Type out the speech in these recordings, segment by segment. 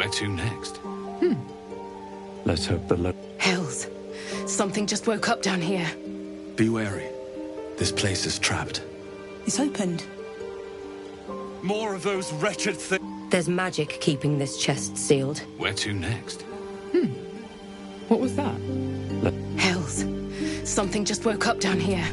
Where to next? Let's hope the Hells. Something just woke up down here. Be wary. This place is trapped. It's opened. More of those wretched things. There's magic keeping this chest sealed. Where to next? What was that? Hells. Something just woke up down here.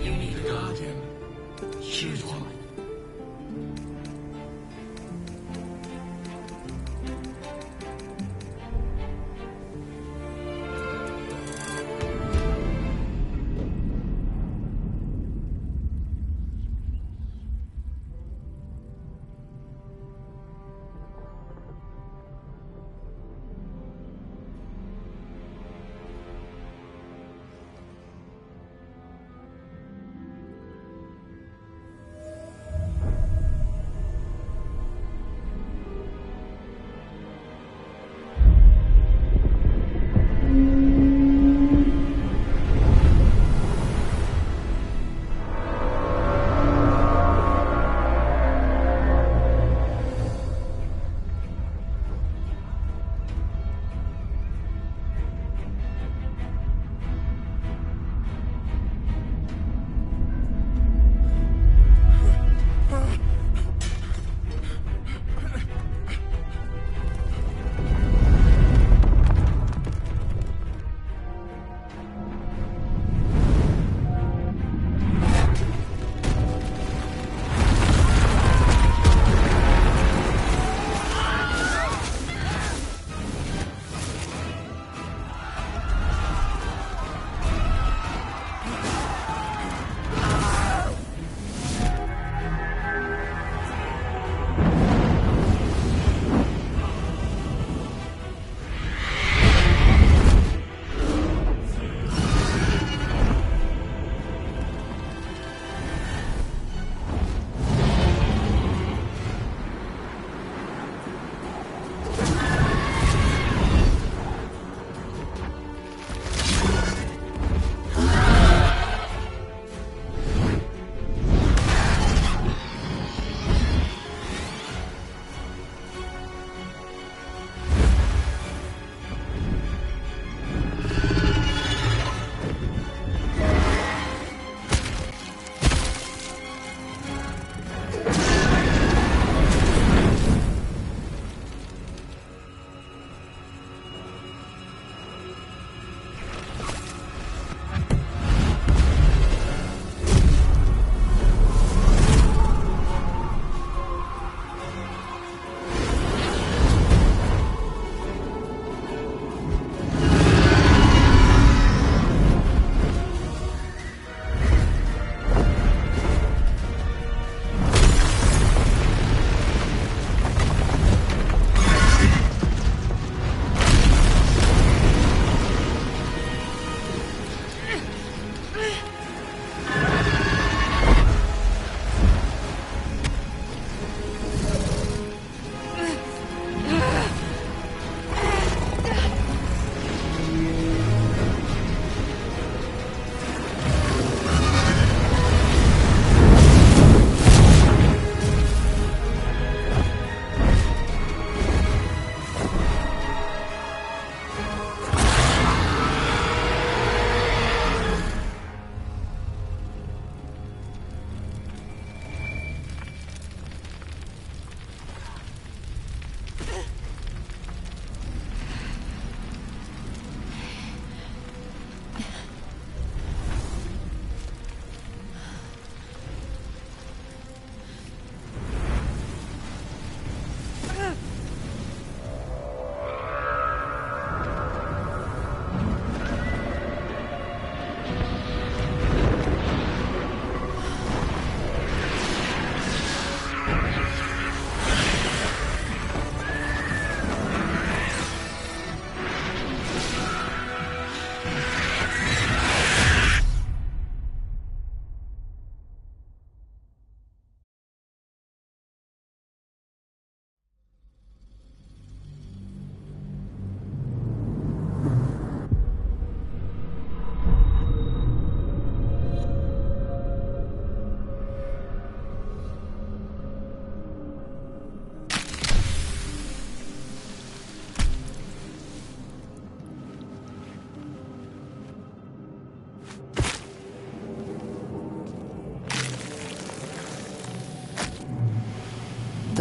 You need a guardian. Choose one.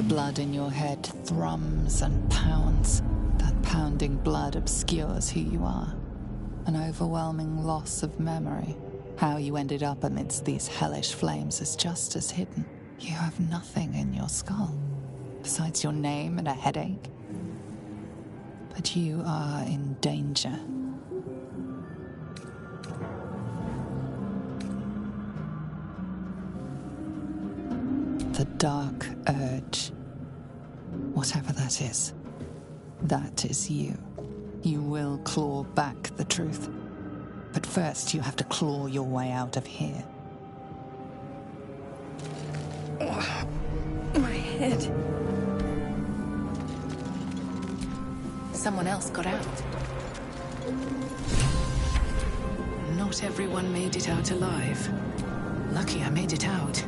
The blood in your head thrums and pounds. That pounding blood obscures who you are. An overwhelming loss of memory. How you ended up amidst these hellish flames is just as hidden. You have nothing in your skull, besides your name and a headache. But you are in danger. The dark urge. Whatever that is you. You will claw back the truth. But first you have to claw your way out of here. Oh, my head. Someone else got out. Not everyone made it out alive. Lucky I made it out.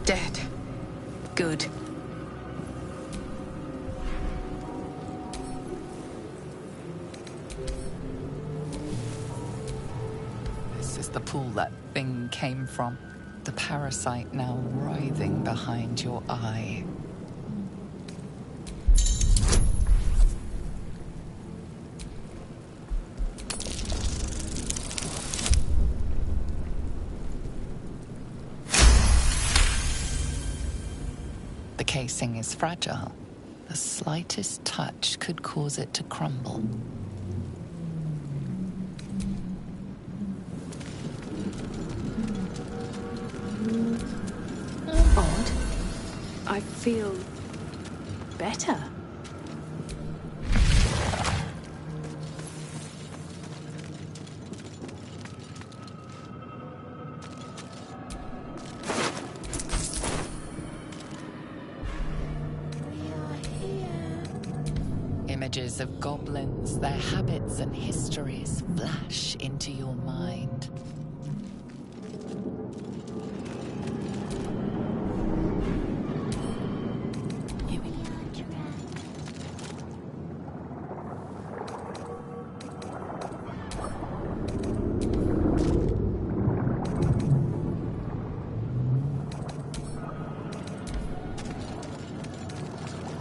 Dead. Good. This is the pool that thing came from. The parasite now writhing behind your eye. The casing is fragile. The slightest touch could cause it to crumble. Odd. I feel better. Images of goblins, their habits and histories flash into your mind.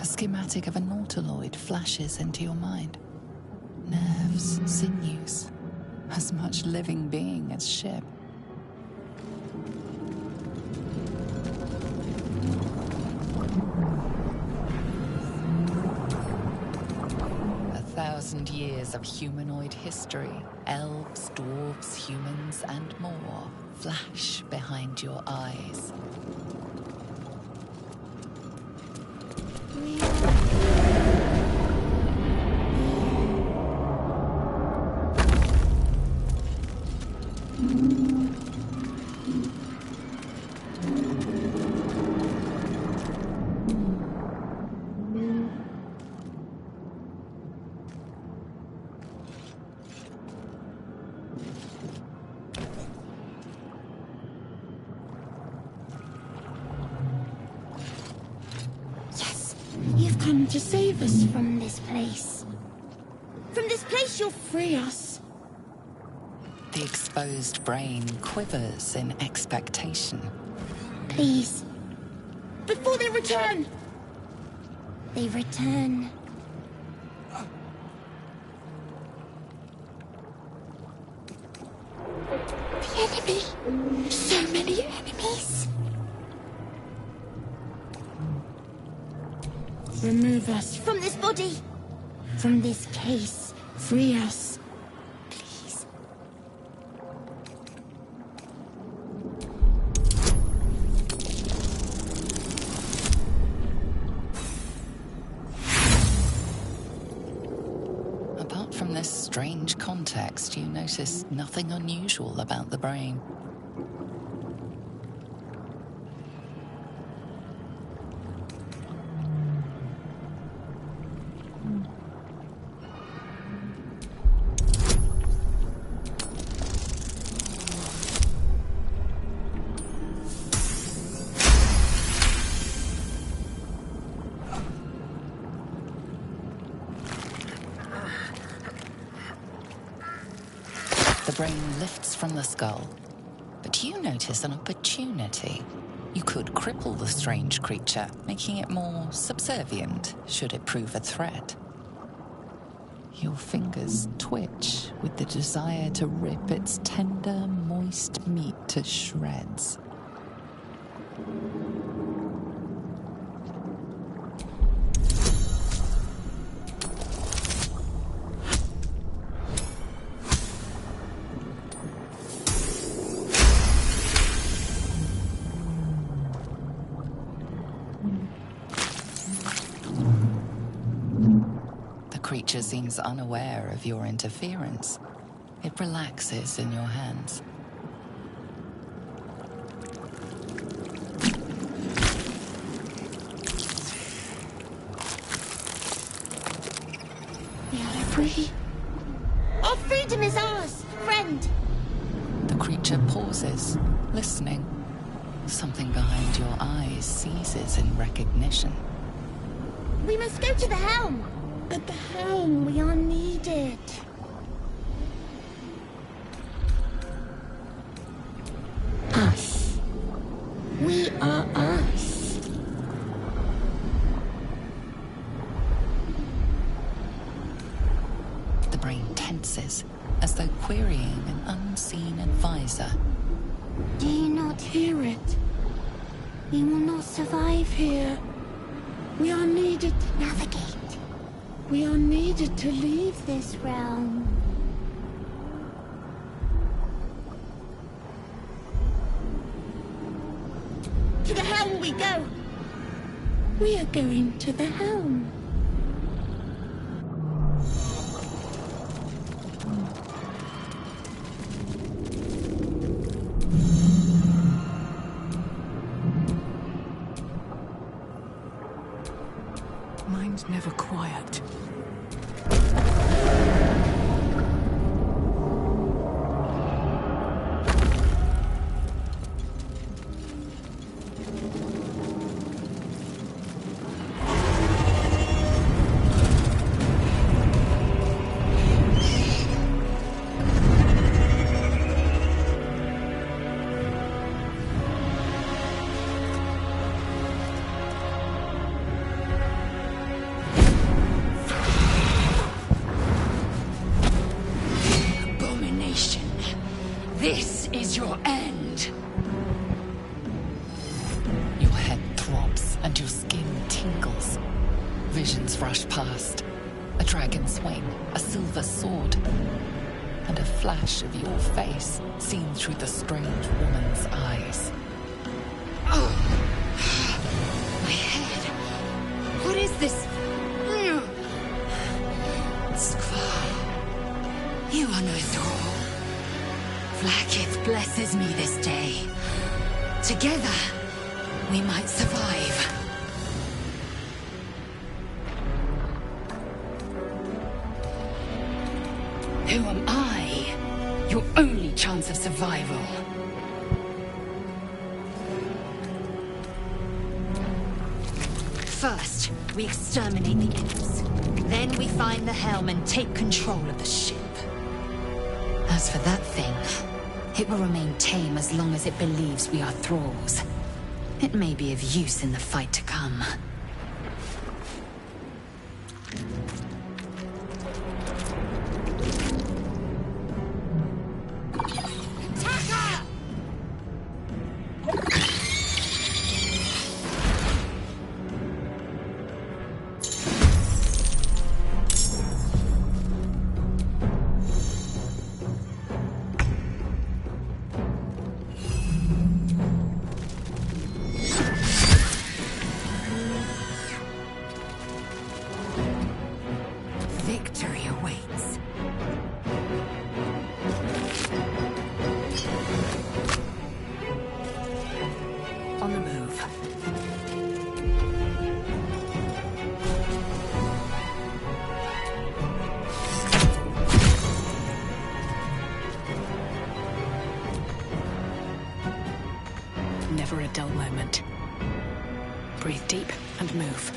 A schematic of a nautiloid flashes into your mind. Nerves, sinews, as much living being as ship. A 1,000 years of humanoid history, elves, dwarves, humans, and more flash behind your eyes. You've come to save us from this place. From this place you'll free us. The exposed brain quivers in expectation. Please. Before they return. They return. The enemy. So many enemies. Remove us from this body. From this case. Free us. Please. strange context, you notice nothing unusual about the brain. The brain lifts from the skull, but you notice an opportunity. You could cripple the strange creature, making it more subservient should it prove a threat. Your fingers twitch with the desire to rip its tender, moist meat to shreds. The creature seems unaware of your interference. It relaxes in your hands. We are free. Our freedom is ours, friend. The creature pauses, listening. Something behind your eyes seizes in recognition. We must go to the helm. At the helm, we are needed. Us. We are us. The brain tenses, as though querying an unseen advisor. Do you not hear it? We will not survive here. We are needed to navigate. We are needed to leave this realm. To the helm we go. We are going to the helm. Mind's never quiet. This is your end. Your head throbs and your skin tingles. Visions rush past. A dragon's wing, a silver sword, and a flash of your face seen through the strange woman's eyes. Oh, my head. What is this? Skvar, you are no thrall. Vlaakith blesses me this day. Together, we might survive. Who am I? Your only chance of survival. First, we exterminate the imps. Then we find the helm and take control of the ship. As for that thing, it will remain tame as long as it believes we are thralls. It may be of use in the fight to come. Breathe deep and move.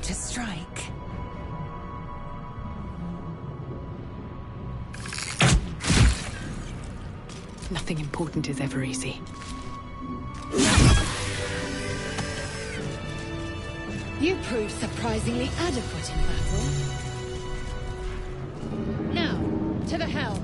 To strike. Nothing important is ever easy. You proved surprisingly adequate in battle. Now, to the helm.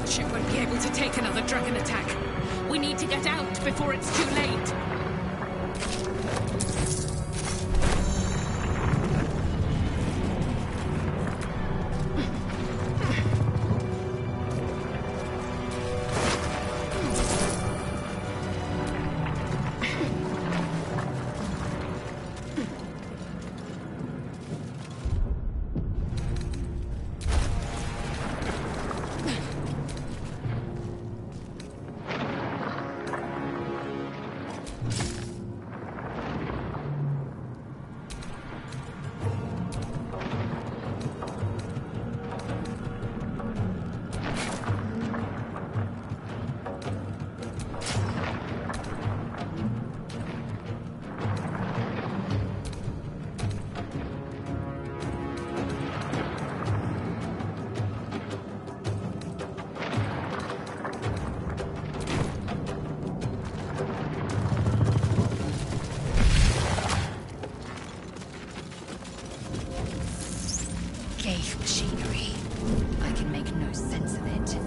Ship won't be able to take another dragon attack. We need to get out before it's too late. GAYte machinery. I can make no sense of it.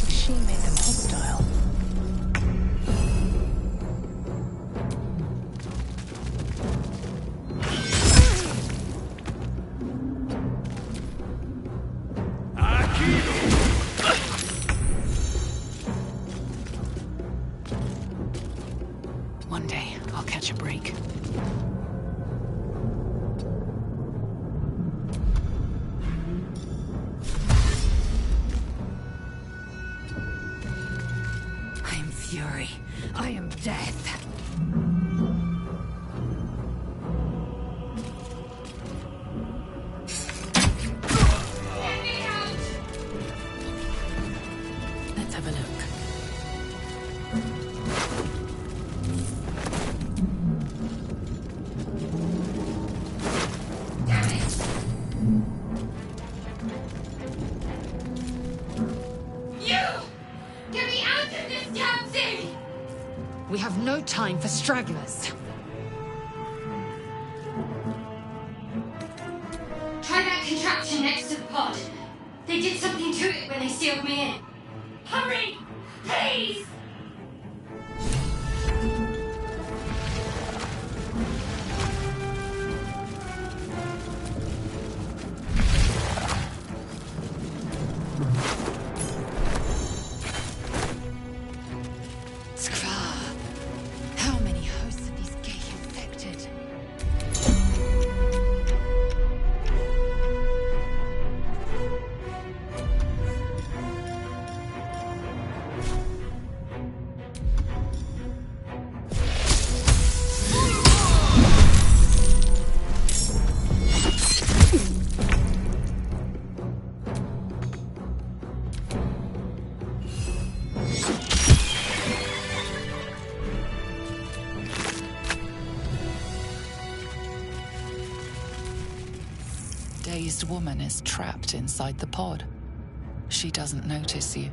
Machine made them hostile. One day, I'll catch a break. I am fury. I am death. Let's have a look. We have no time for stragglers. Try that contraption next to the pod. They did something to it when they sealed me in. Hurry! Please! How many hosts of these GAYte infected? dazed woman is trapped inside the pod. She doesn't notice you.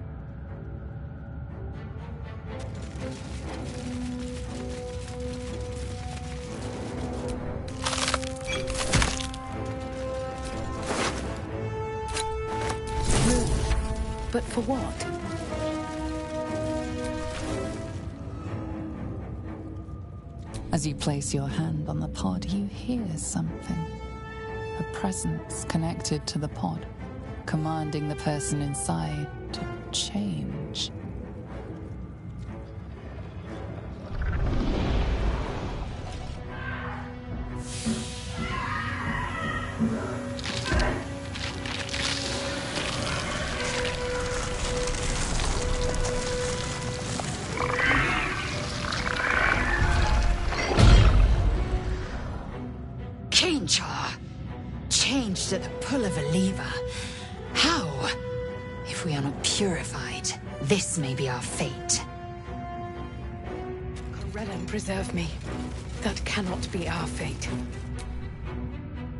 But for what? As you place your hand on the pod, you hear something. A presence connected to the pod, commanding the person inside to change. Changed at the pull of a lever. How? If we are not purified, this may be our fate. Redan, preserve me. That cannot be our fate.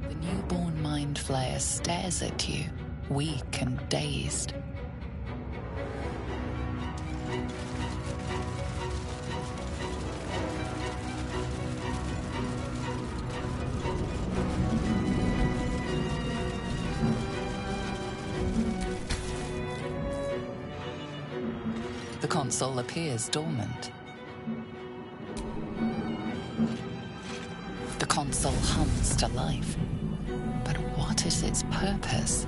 The newborn mind flayer stares at you, weak and dazed. The console appears dormant. The console hums to life. But what is its purpose?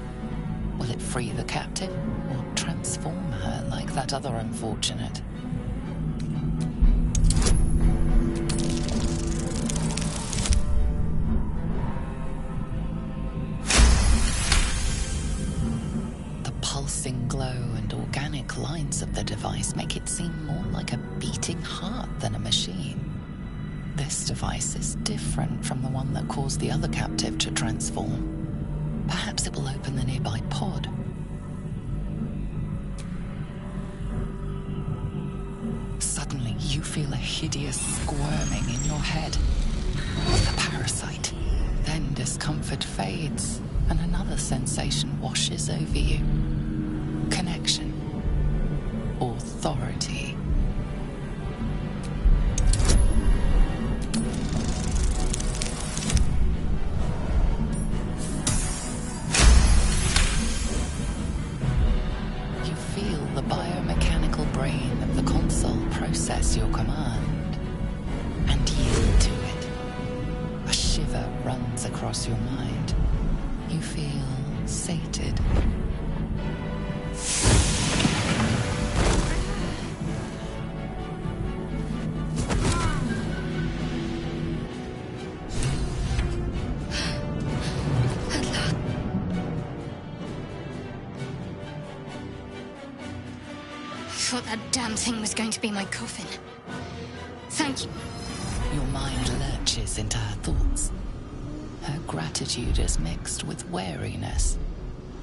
Will it free the captive or transform her like that other unfortunate? Pulsing glow and organic lines of the device make it seem more like a beating heart than a machine. This device is different from the one that caused the other captive to transform. Perhaps it will open the nearby pod. Suddenly, you feel a hideous squirming in your head. The parasite. Then discomfort fades, and another sensation washes over you. Connection. Authority. You feel the biomechanical brain of the console process your command and yield to it. A shiver runs across your mind. You feel sated. I thought that damn thing was going to be my coffin. Thank you. Your mind lurches into her thoughts. Her gratitude is mixed with wariness,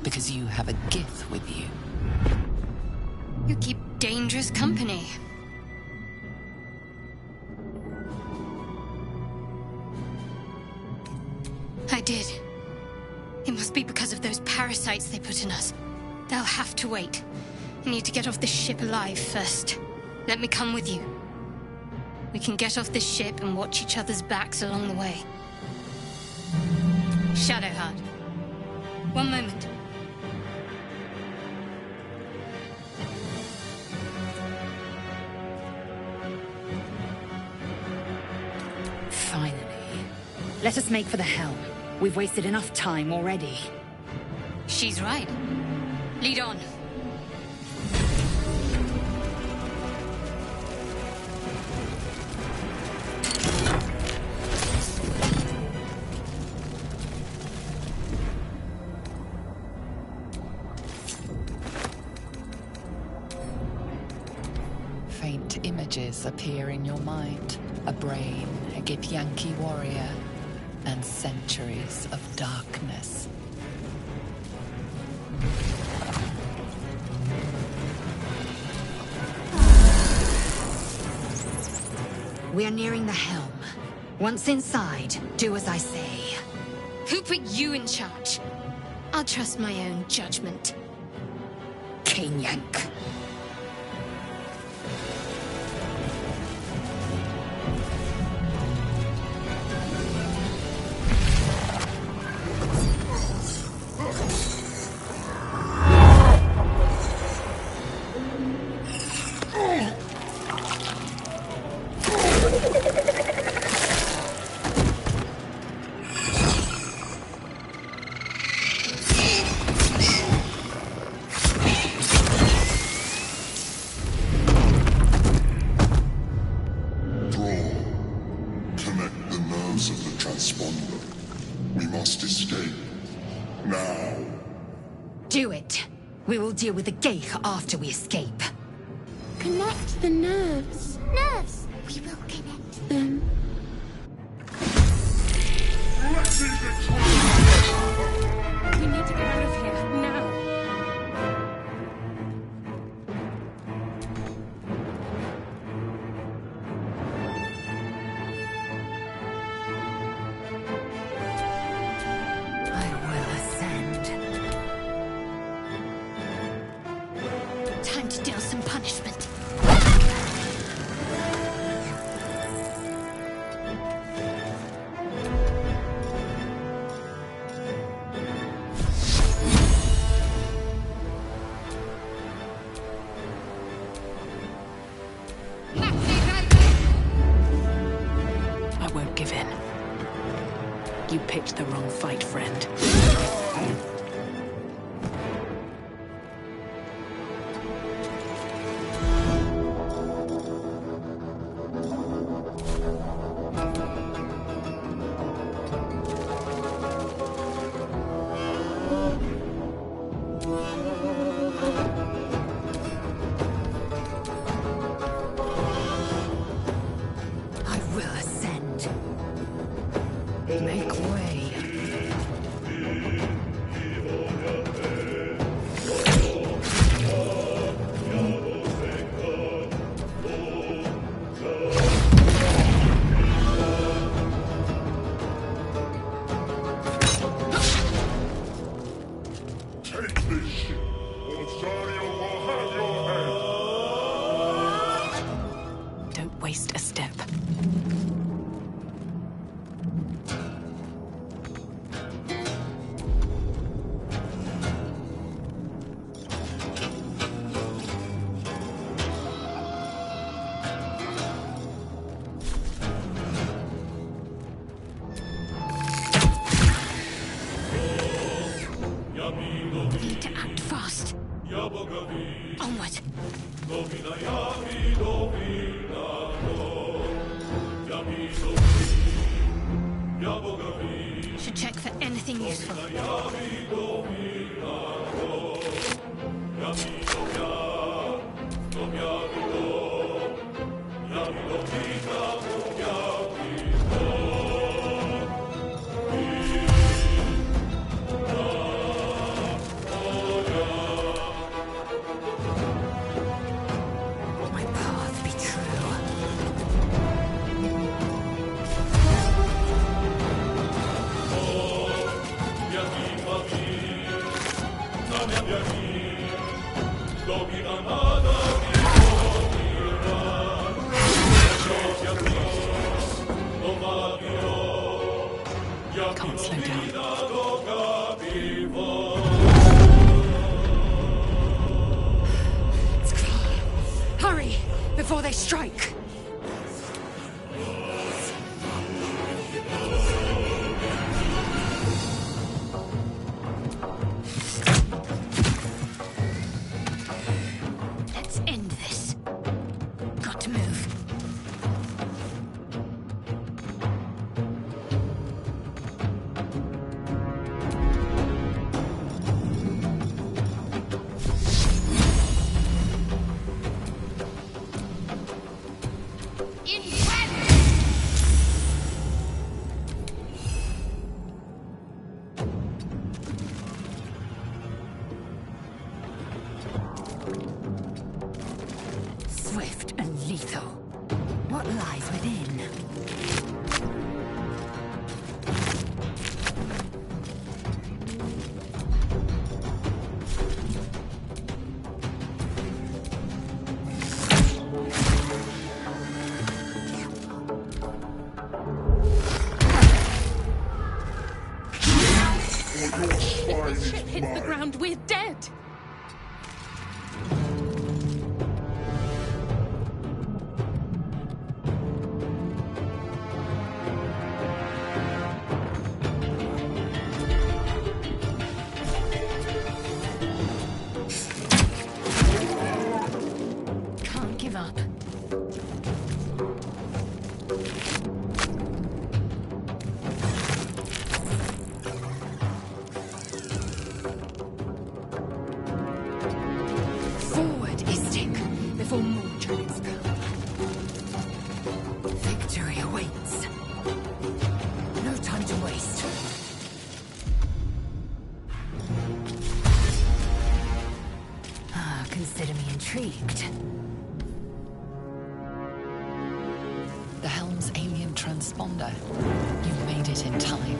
because you have a gift with you. You keep dangerous company. I did. It must be because of those parasites they put in us. They'll have to wait. I need to get off this ship alive first. Let me come with you. We can get off this ship and watch each other's backs along the way. Shadowheart. One moment. Finally. Let us make for the helm. We've wasted enough time already. She's right. Lead on. Faint images appear in your mind. A brain, a Githyanki warrior, and centuries of darkness. We are nearing the helm. Once inside, do as I say. Who put you in charge? I'll trust my own judgment. Cane yank. We will deal with the GAYte after we escape. Connect the nerves. Nerves! We will connect them. We need to get out of here, now. I will ascend. Time to deal some punishment. I won't give in. You picked the wrong fight, friend. I will ascend. Make way. Take this ship, or Sario will have your head. Don't waste a step. Need to act fast. Onward. Should check for anything useful. My path be true. Can't slow down. Hurry, before they strike. Let's end this. Got to move. If the ship hits the ground, we're dead! Can't give up. Forward, Istik, before Mordred's come. Victory awaits. No time to waste. Consider me intrigued. The helm's alien transponder. You made it in time.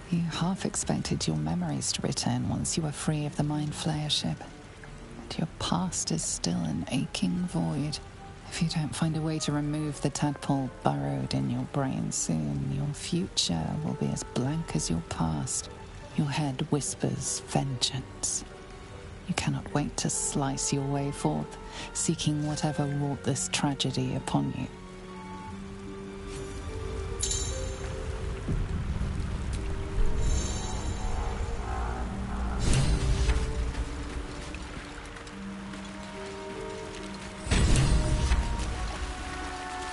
You half expected your memories to return once you were free of the Mind Flayer ship. But your past is still an aching void. If you don't find a way to remove the tadpole burrowed in your brain soon, your future will be as blank as your past. Your head whispers vengeance. You cannot wait to slice your way forth, seeking whatever wrought this tragedy upon you.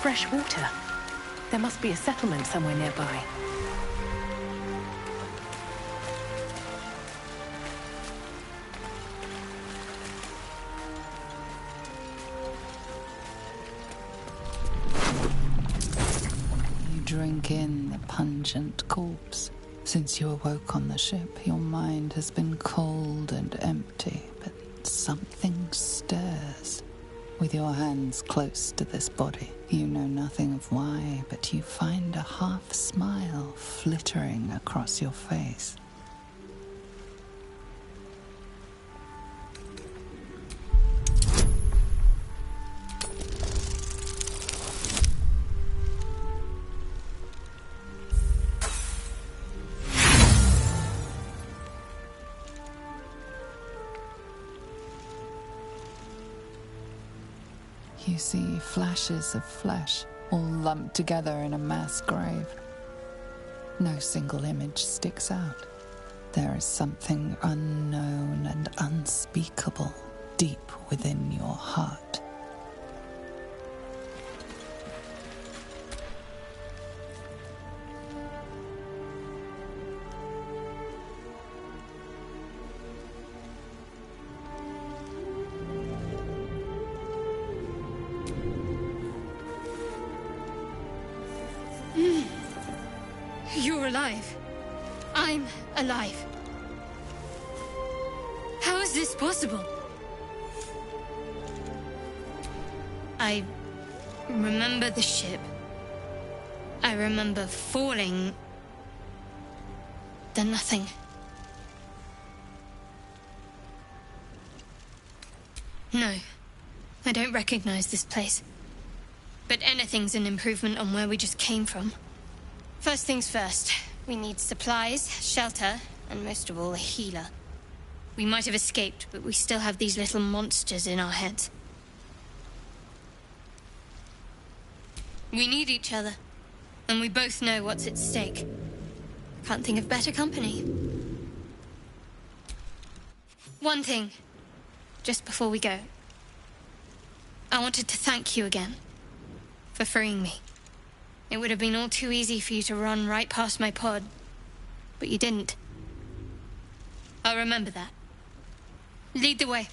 Fresh water. There must be a settlement somewhere nearby. You drink in the pungent corpse, Since you awoke on the ship, your mind has been cold and empty, but something stirs. With your hands close to this body, you know nothing of why, but you find a half smile flittering across your face. You see flashes of flesh, all lumped together in a mass grave. No single image sticks out. There is something unknown and unspeakable deep within your heart. You're alive. I'm alive. How is this possible? I remember the ship. I remember falling. Then nothing. No, I don't recognize this place. But anything's an improvement on where we just came from. First things first, we need supplies, shelter, and most of all, a healer. We might have escaped, but we still have these little monsters in our heads. We need each other, and we both know what's at stake. Can't think of better company. One thing, just before we go. I wanted to thank you again for freeing me. It would have been all too easy for you to run right past my pod, but you didn't. I'll remember that. Lead the way.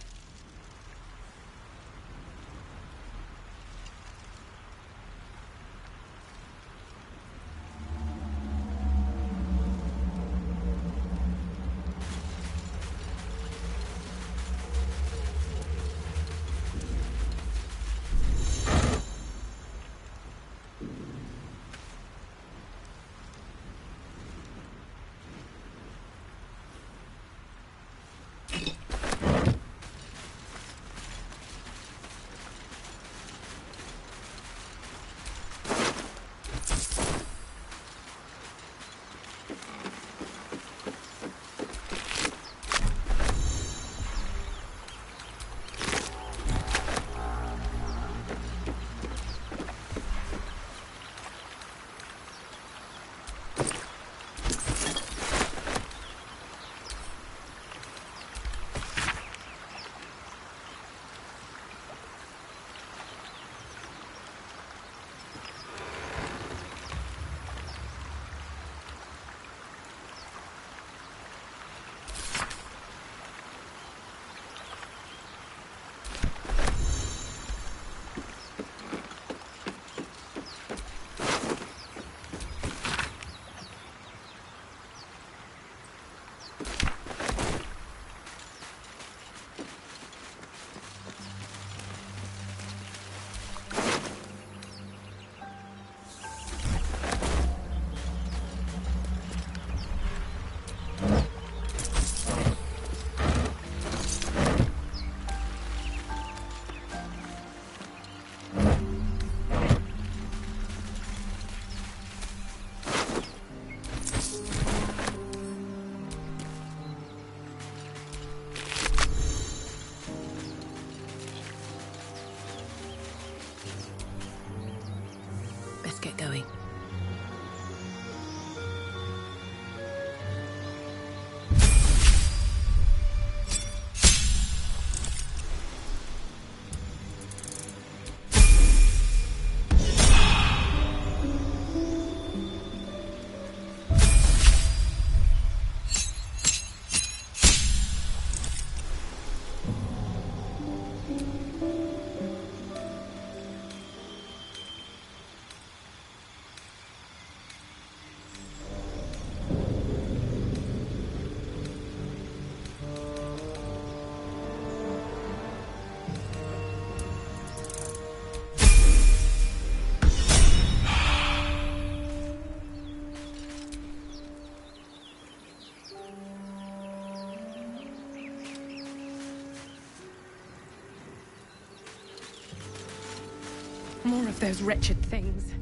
of those wretched things.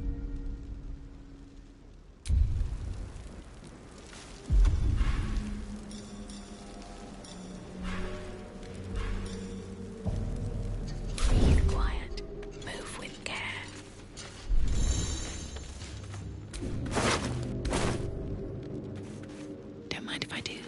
Breathe quiet. Move with care. Don't mind if I do.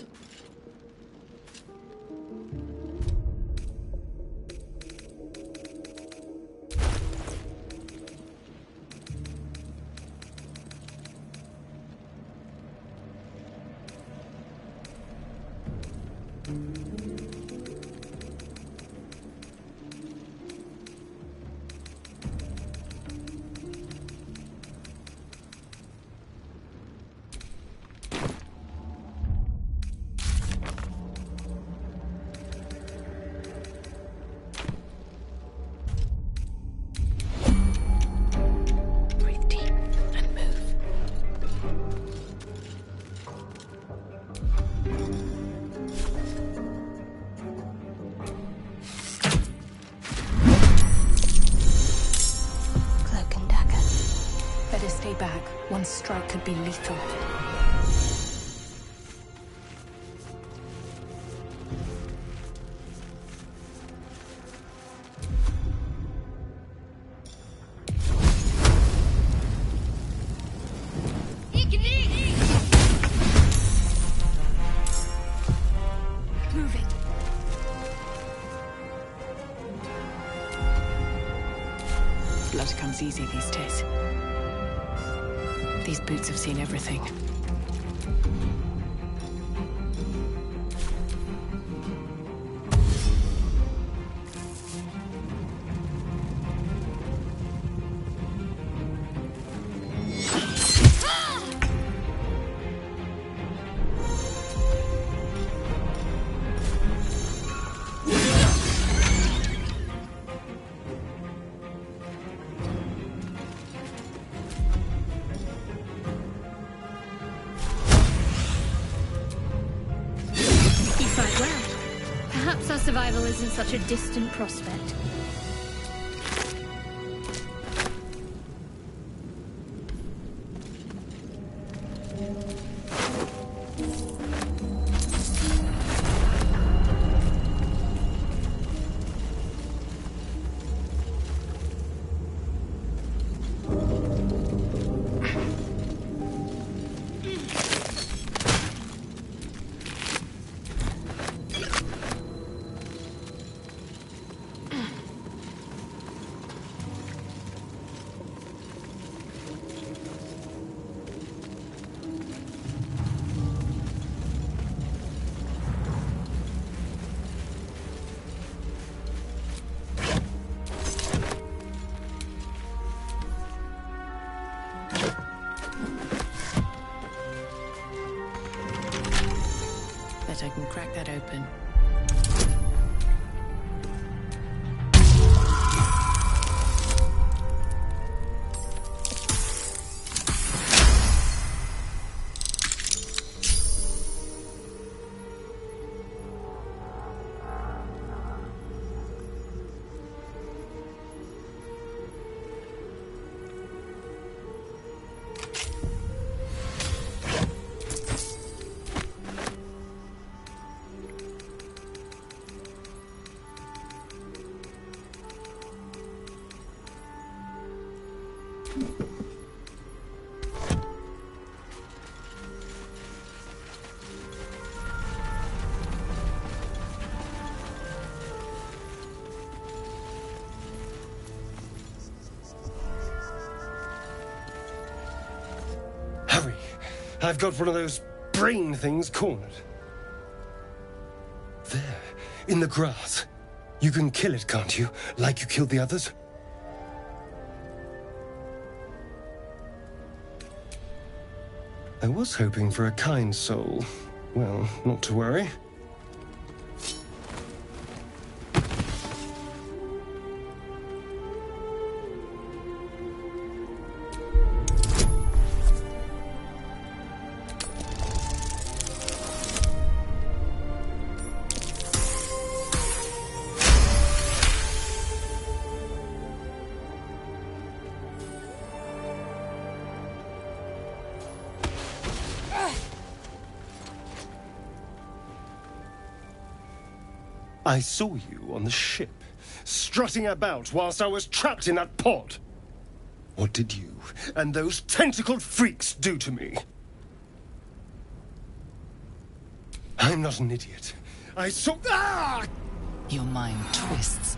Breathe deep and move. Cloak and dagger. Better stay back. One strike could be lethal. Moving. Blood comes easy these days. These boots have seen everything. You fight well. Perhaps our survival isn't such a distant prospect. Bet I can crack that open. Hurry! I've got one of those brain things cornered. There, in the grass. You can kill it, can't you? Like you killed the others? I was hoping for a kind soul. Well, not to worry. I saw you on the ship, strutting about whilst I was trapped in that pod. What did you and those tentacled freaks do to me? I'm not an idiot. I saw... Ah! Your mind twists.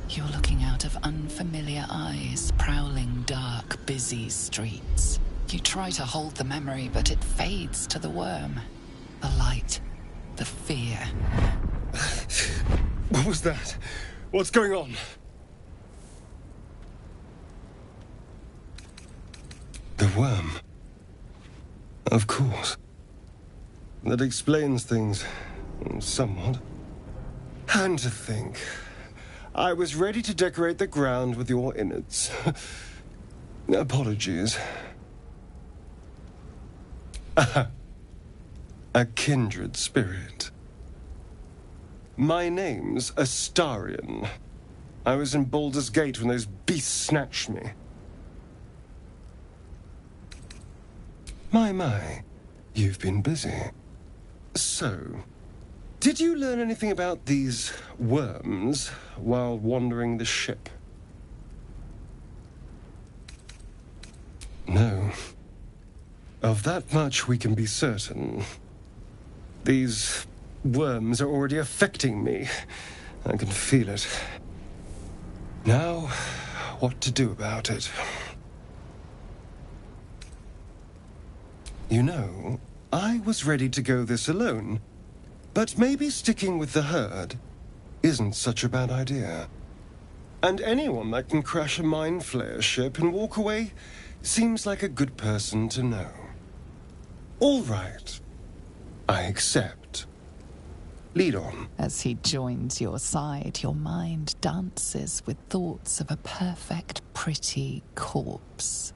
You're looking out of unfamiliar eyes, prowling dark, busy streets. You try to hold the memory, but it fades to the worm. The light. The fear. What was that? What's going on? The worm. Of course. That explains things, somewhat. And to think, I was ready to decorate the ground with your innards. Apologies. A kindred spirit. My name's Astarion. I was in Baldur's Gate when those beasts snatched me. My, you've been busy. So, did you learn anything about these worms while wandering the ship? No. Of that much we can be certain. These worms are already affecting me. I can feel it. Now, what to do about it? You know, I was ready to go this alone, but maybe sticking with the herd isn't such a bad idea. And anyone that can crash a mind flayer ship and walk away seems like a good person to know. All right. I accept. Lead on. As he joins your side, your mind dances with thoughts of a perfect, pretty corpse.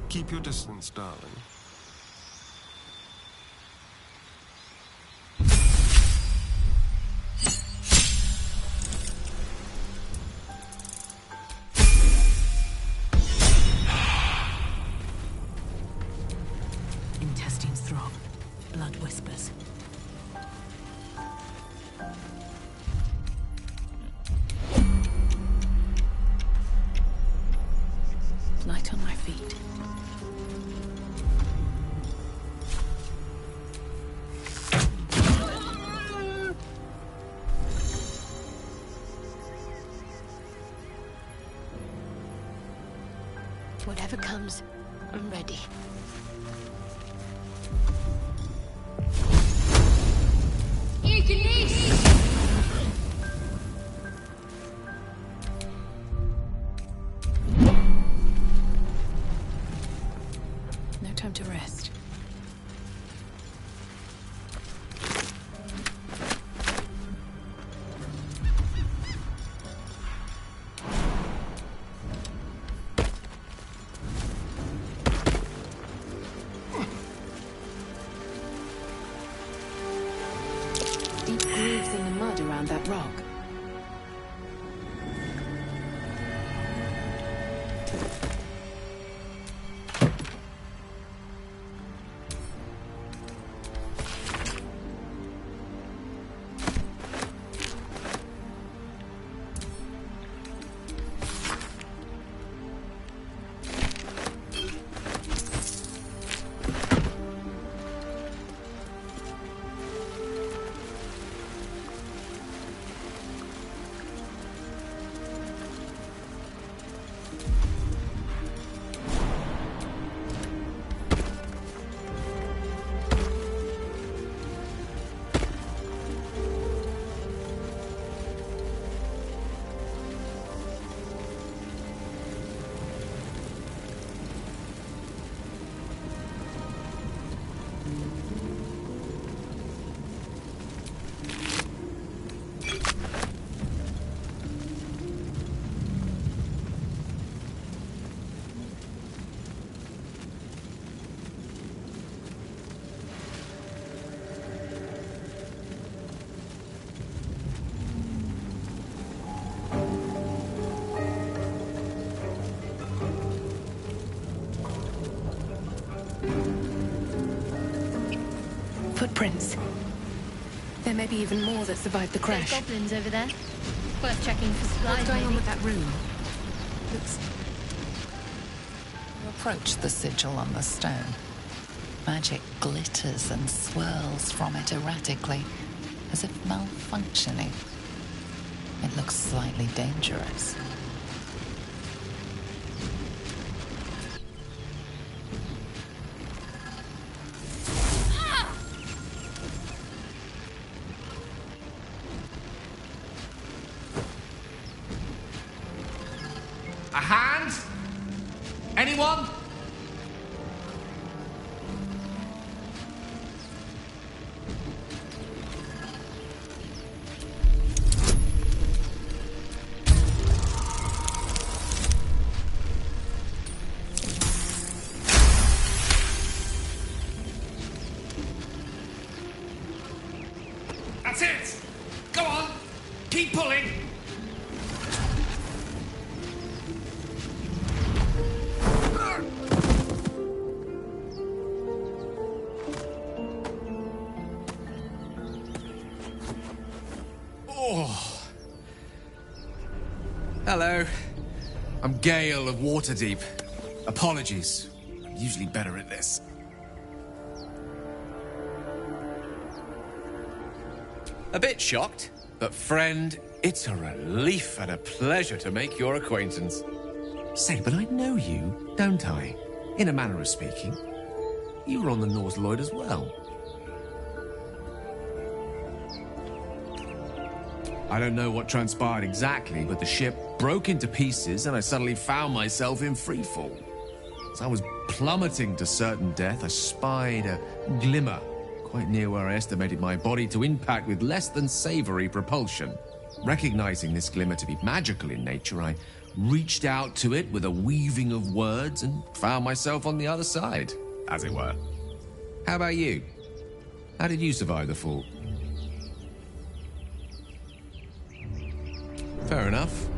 Keep your distance, darling. Intestines throb. Blood whispers. Light on my feet. Whatever comes, I'm ready. No time to rest. Deep grooves in the mud around that rock. Footprints. There may be even more that survived the crash. Goblins over there. Worth checking for supplies. What's going on maybe. with that room? You approach the sigil on the stone. Magic glitters and swirls from it erratically, as if malfunctioning. It looks slightly dangerous. A hand? Anyone? That's it! Go on! Keep pulling! Oh. Hello. I'm Gale of Waterdeep. Apologies. I'm usually better at this. A bit shocked, but friend, it's a relief and a pleasure to make your acquaintance. Say, but I know you, don't I? In a manner of speaking. You were on the North Lloyd as well. I don't know what transpired exactly, but the ship broke into pieces and I suddenly found myself in freefall. As I was plummeting to certain death, I spied a glimmer quite near where I estimated my body to impact with less than savory propulsion. Recognizing this glimmer to be magical in nature, I reached out to it with a weaving of words and found myself on the other side, as it were. How about you? How did you survive the fall? Fair enough.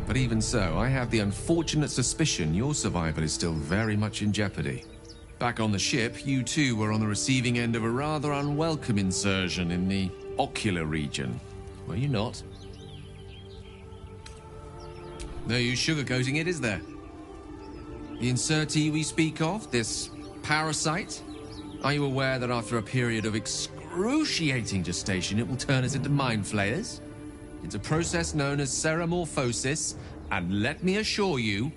But even so, I have the unfortunate suspicion your survival is still very much in jeopardy. Back on the ship, you too were on the receiving end of a rather unwelcome insertion in the ocular region. Were you not? No use sugarcoating it, is there? The insertee we speak of, this parasite, are you aware that after a period of excruciating gestation, it will turn us into mind flayers? It's a process known as ceramorphosis, and let me assure you,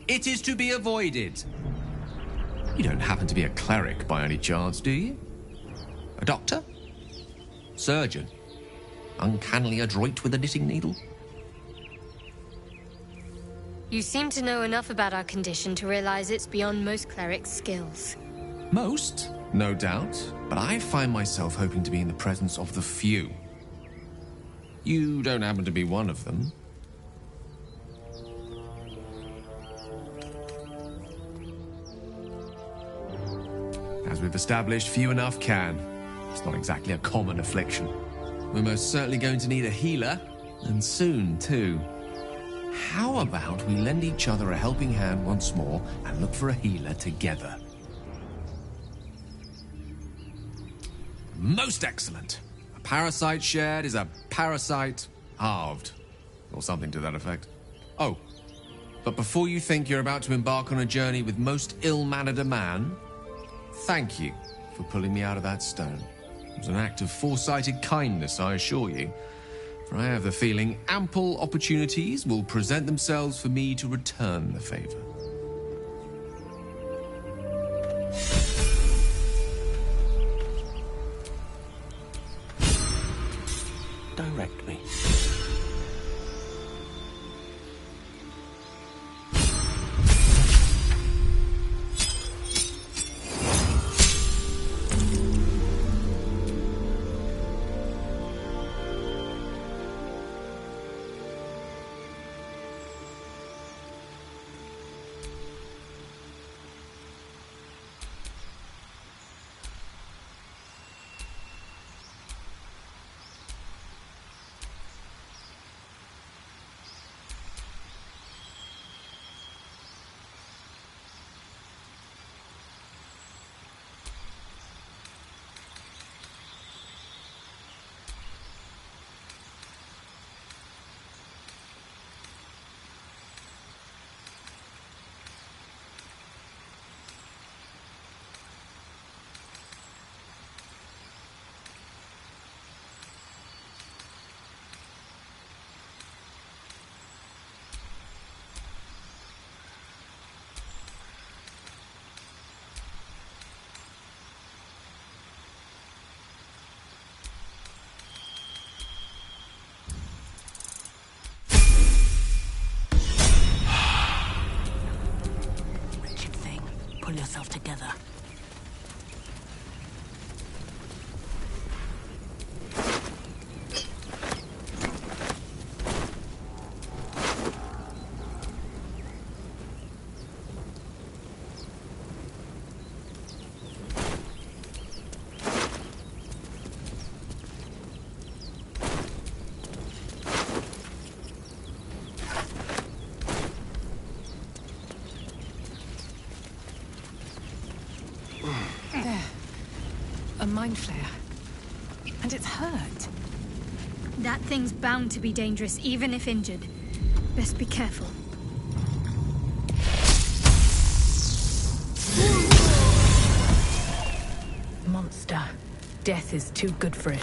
it is to be avoided. You don't happen to be a cleric by any chance, do you? A doctor? Surgeon? Uncannily adroit with a knitting needle? You seem to know enough about our condition to realize it's beyond most clerics' skills. Most, no doubt, but I find myself hoping to be in the presence of the few. You don't happen to be one of them. As we've established, few enough can. It's not exactly a common affliction. We're most certainly going to need a healer, and soon, too. How about we lend each other a helping hand once more and look for a healer together? Most excellent. A parasite shared is a parasite halved, or something to that effect. Oh, but before you think you're about to embark on a journey with most ill-mannered a man, thank you for pulling me out of that stone. It was an act of foresighted kindness, I assure you. For I have the feeling ample opportunities will present themselves for me to return the favor. Direct me. yourself together. A mind flare. And it's hurt. That thing's bound to be dangerous, even if injured. Best be careful. Monster. Death is too good for it.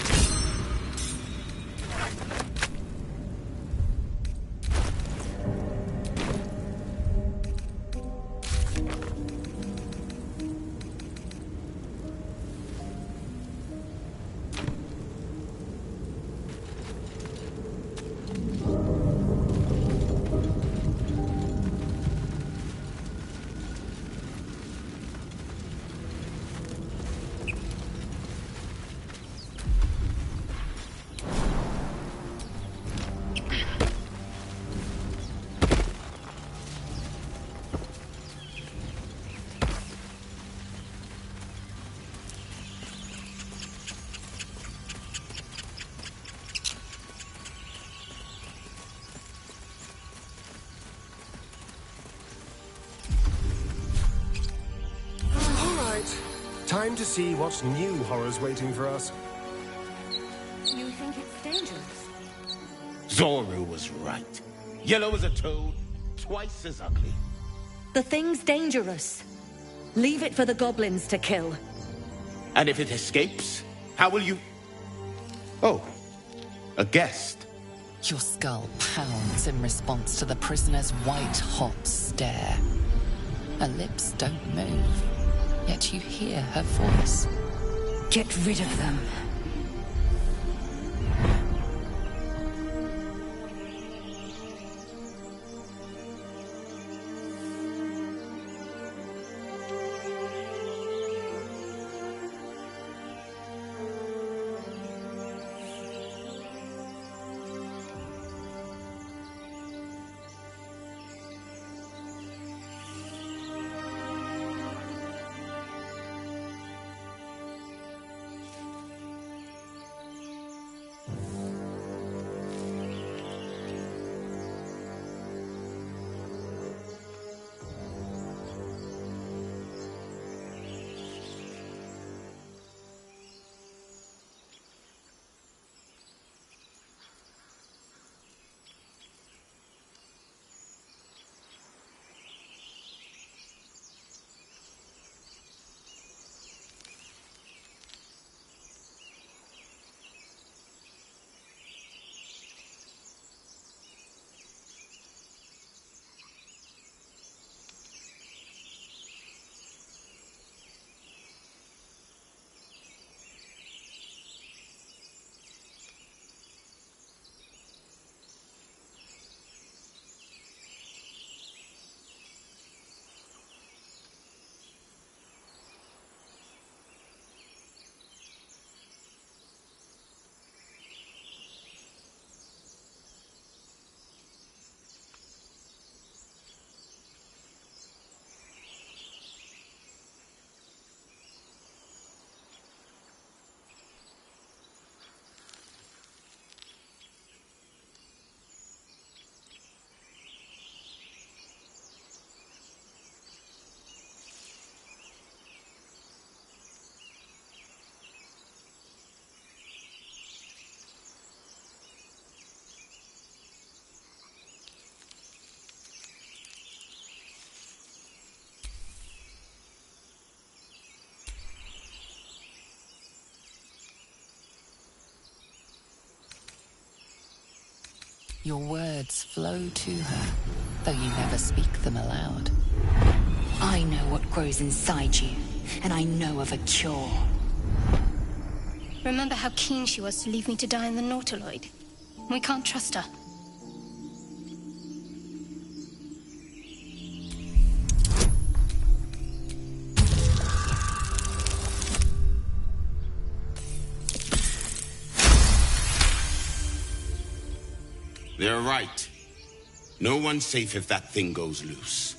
Time to see what new horror's waiting for us. You think it's dangerous? Zoro was right. Yellow as a toad, twice as ugly. The thing's dangerous. Leave it for the goblins to kill. And if it escapes, how will you... Oh, a guest. Your skull pounds in response to the prisoner's white-hot stare. Her lips don't move, yet you hear her voice. Get rid of them. Your words flow to her, though you never speak them aloud. I know what grows inside you, and I know of a cure. Remember how keen she was to leave me to die in the Nautiloid? We can't trust her. They're right. No one's safe if that thing goes loose.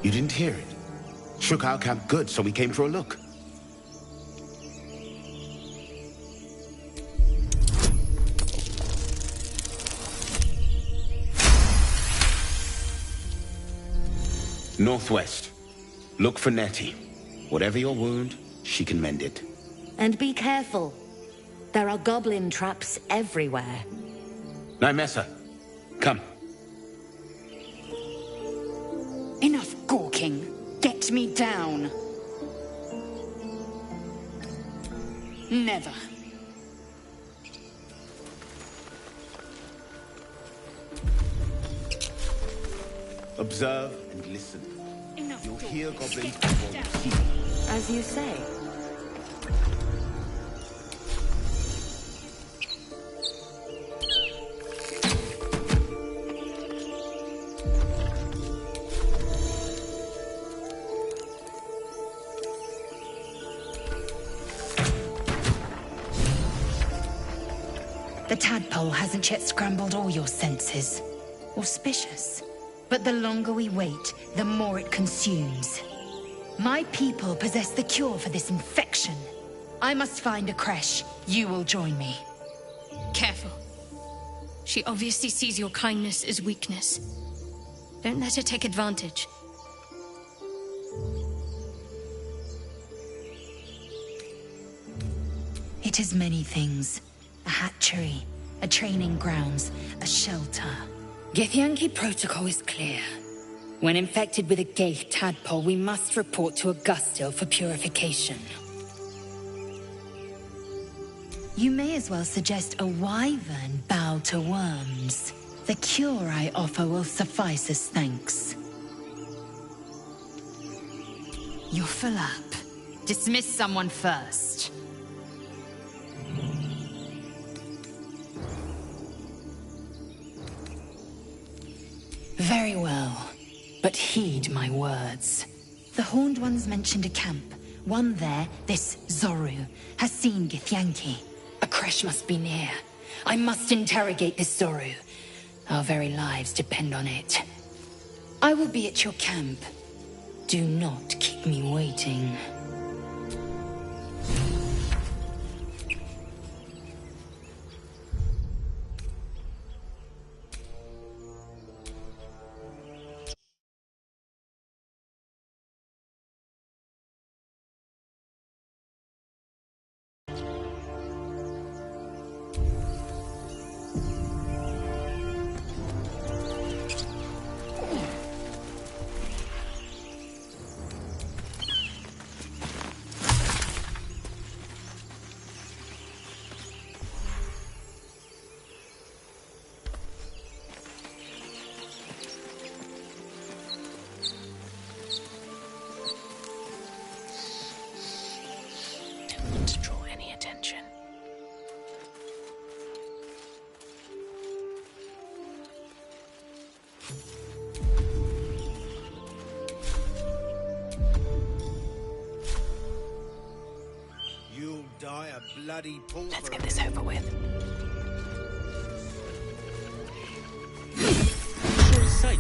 You didn't hear it? Shook our camp good, so we came for a look. Northwest. Look for Nettie. Whatever your wound, she can mend it. And be careful. There are goblin traps everywhere. Nymessa, come. Enough gawking. Get me down. Never. Observe and listen. You'll hear goblins Get before you see them. As you say. The tadpole hasn't yet scrambled all your senses. Auspicious. But the longer we wait, the more it consumes. My people possess the cure for this infection. I must find a creche. You will join me. Careful. She obviously sees your kindness as weakness. Don't let her take advantage. It is many things. A hatchery, a training grounds, a shelter. Githyanki protocol is clear. When infected with a GAYte tadpole, we must report to Augustil for purification. You may as well suggest a wyvern bow to worms. The cure I offer will suffice as thanks. You're full up. Dismiss someone first. Very well, but heed my words. The Horned Ones mentioned a camp. One there, this Zoru, has seen Githyanki. A creche must be near. I must interrogate this Zoru. Our very lives depend on it. I will be at your camp. Do not keep me waiting. To draw any attention. You'll die a bloody pauper. Let's get this over with. Sure is sight.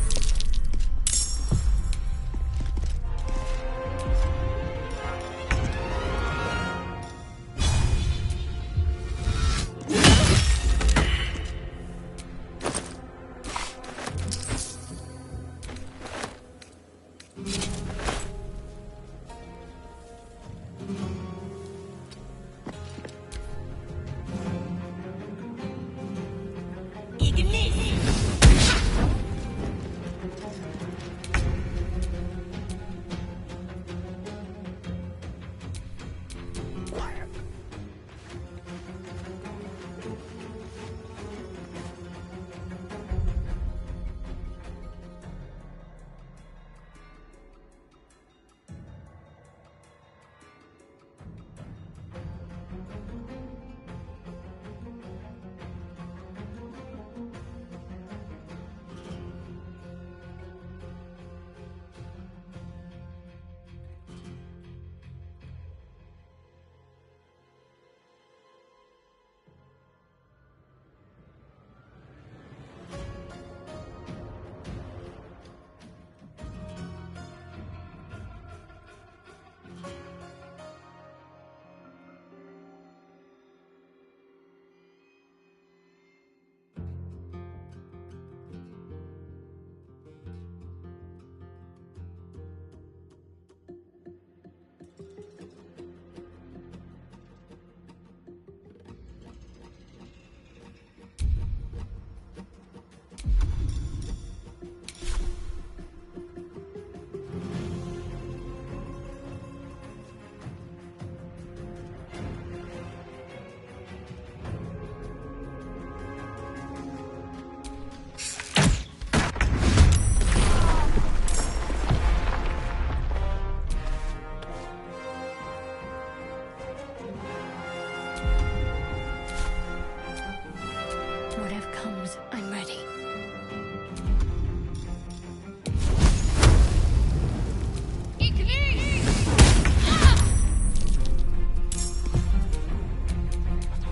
comes, I'm ready.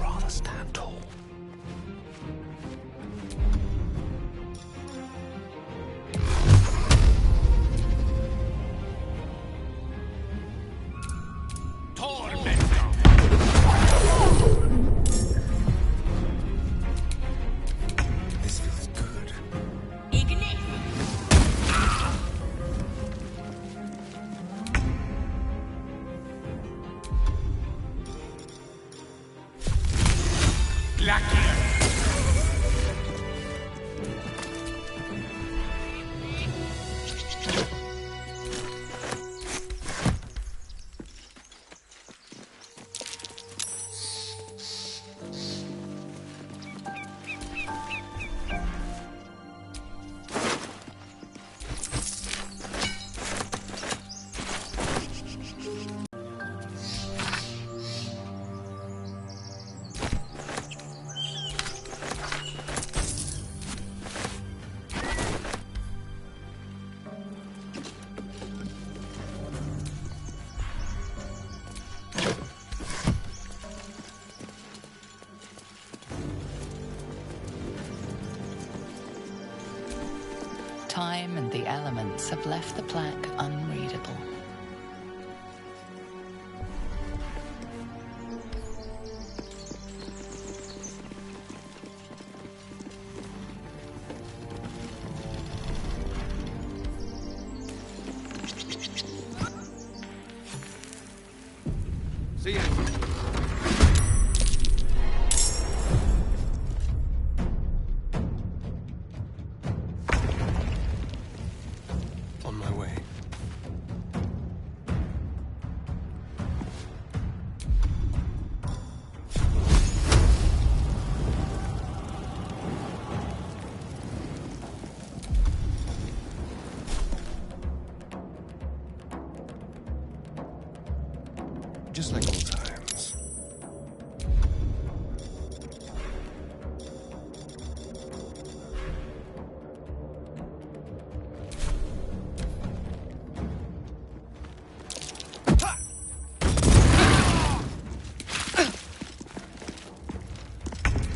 Rather stand tall. This feels good. Time and the elements have left the plaque unreadable. See you. On my way. Just like old times.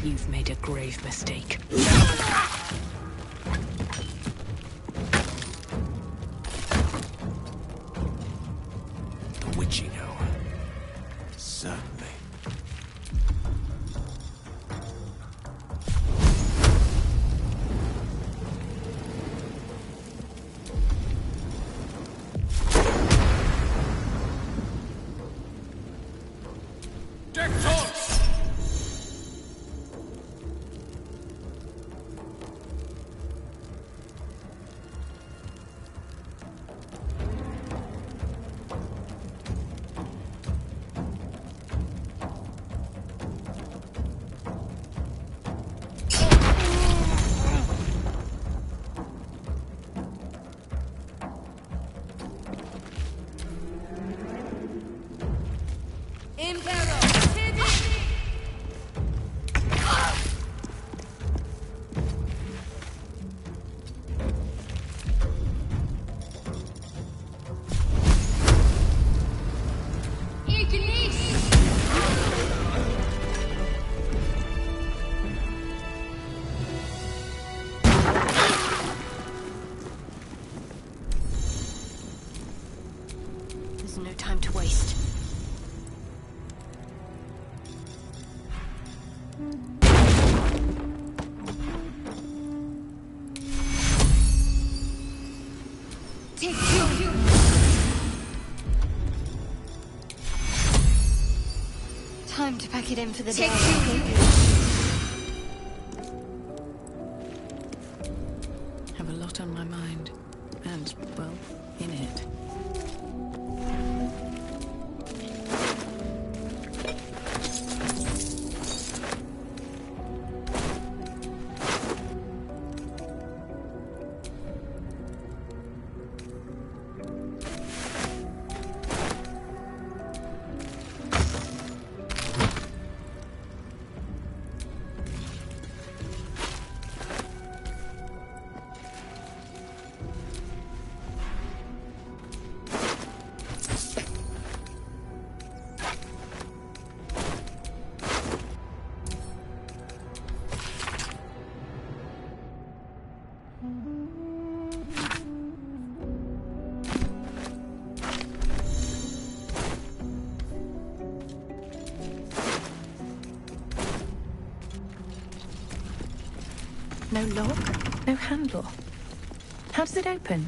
You've made a grave mistake. The witching hour. Certainly. There's no time to waste. Take two. Time to pack it in for the day. Have a lot on my mind. And, well, in it. No lock? No handle? How does it open?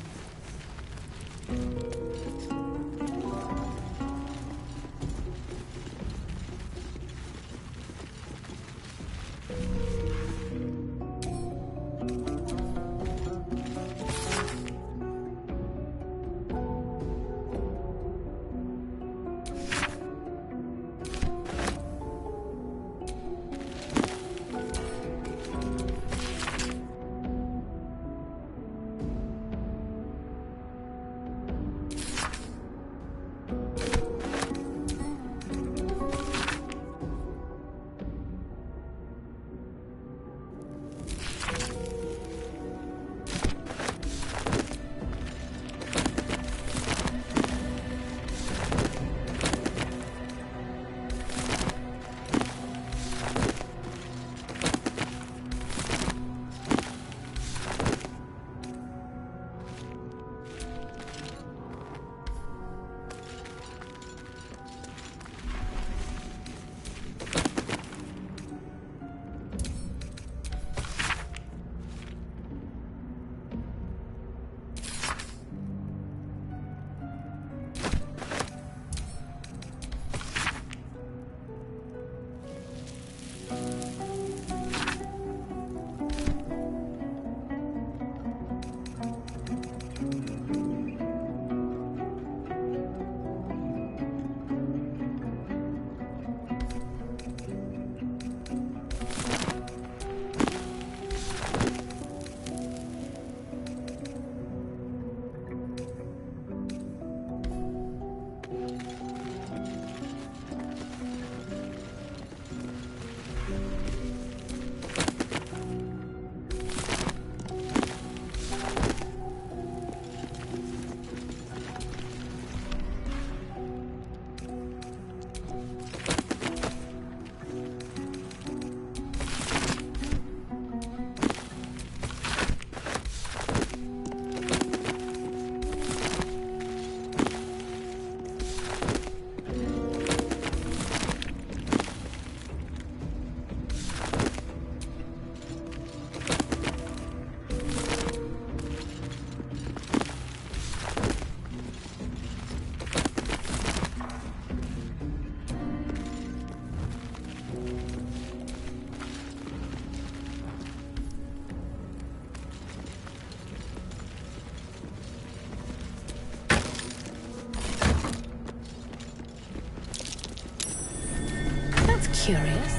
Curious.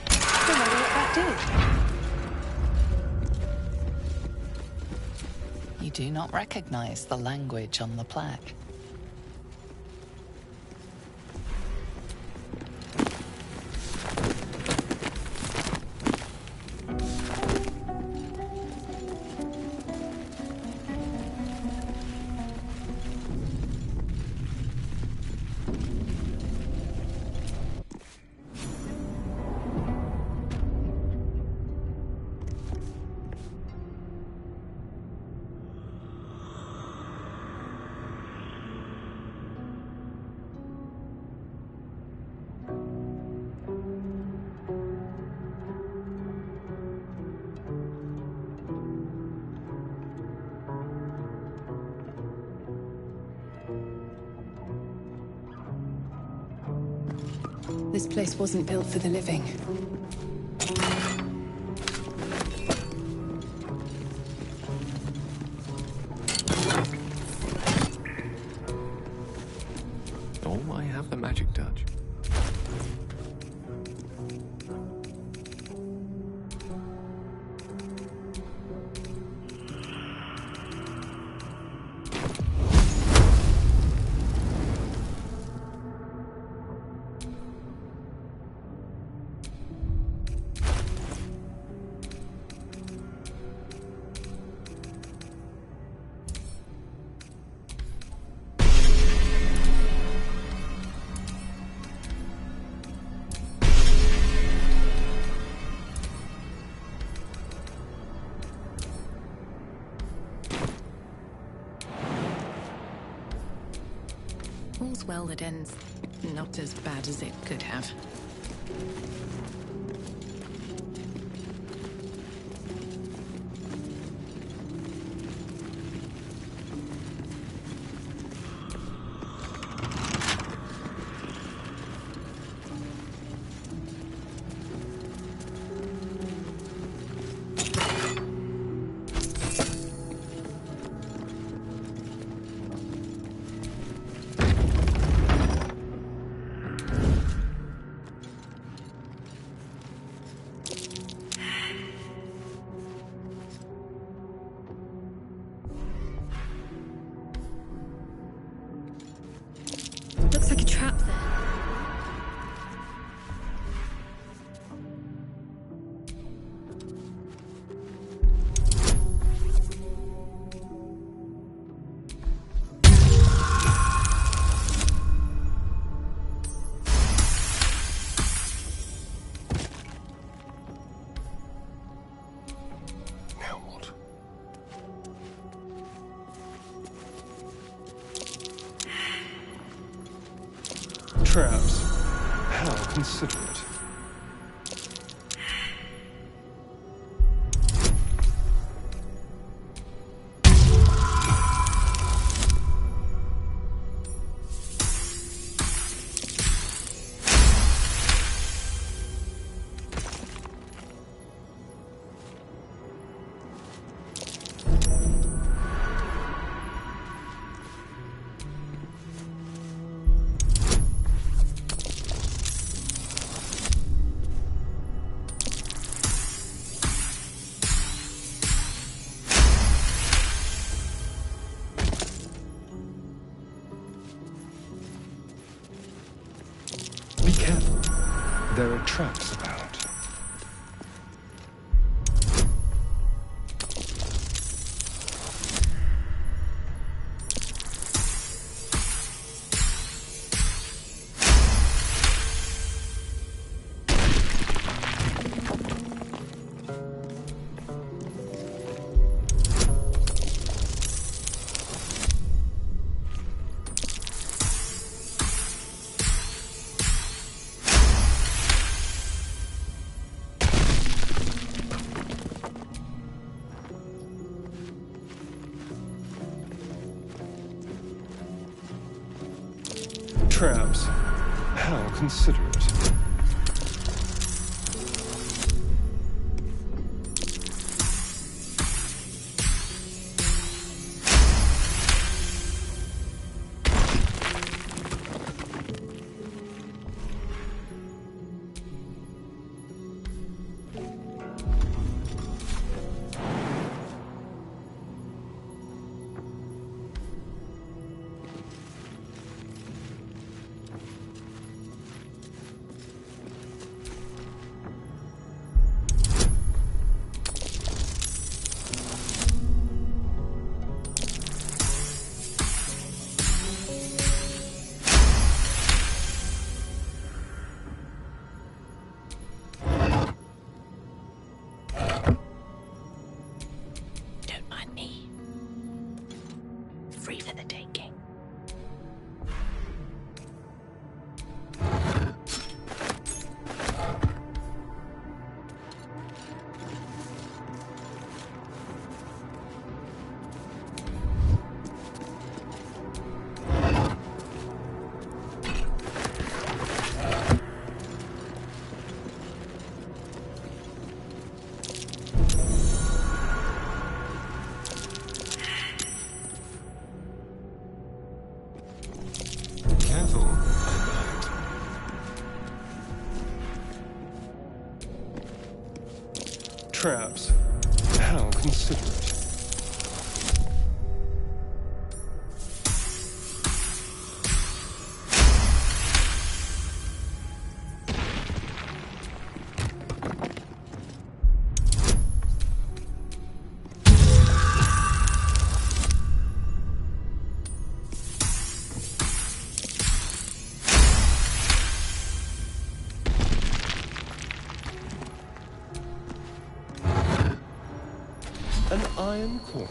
I wonder what that did. You do not recognize the language on the plaque. This place wasn't built for the living. Oh, I have the magic touch. All's well that ends not as bad as it could have. consider it. Be careful. There are traps about. Traps. How considerate. Careful, traps. How considerate. An iron coin.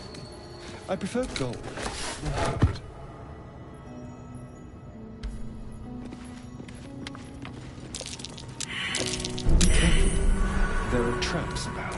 I prefer gold. Good. Be careful. There are traps about.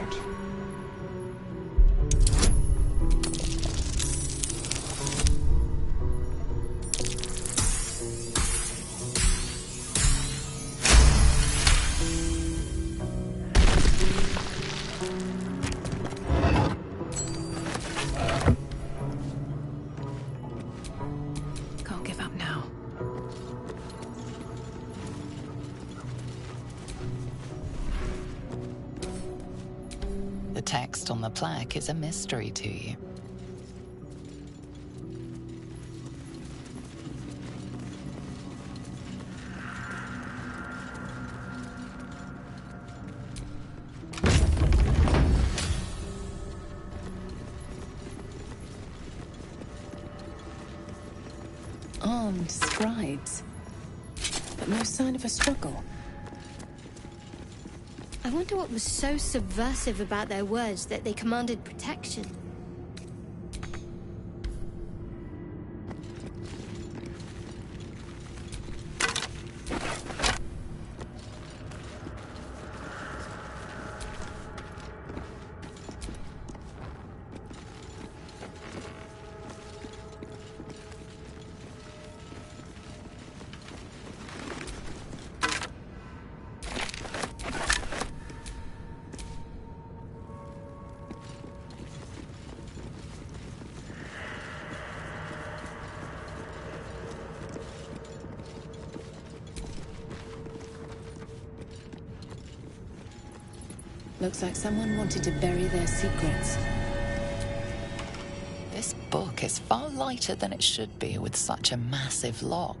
Can't give up now. The text on the plaque is a mystery to you. Armed scribes, but no sign of a struggle. I wonder what was so subversive about their words that they commanded protection. Looks like someone wanted to bury their secrets. This book is far lighter than it should be with such a massive lock.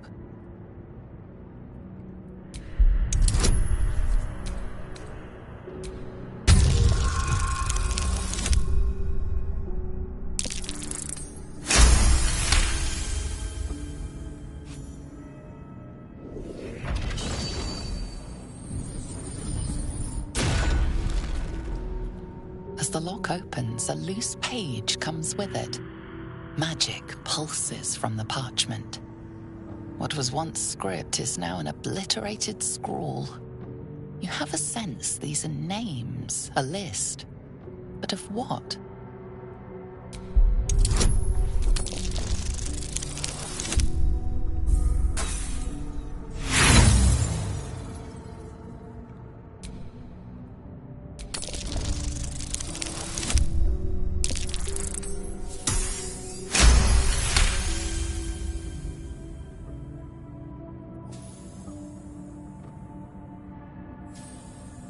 As the lock opens, a loose page comes with it. Magic pulses from the parchment. What was once script is now an obliterated scrawl. You have a sense these are names, a list. But of what?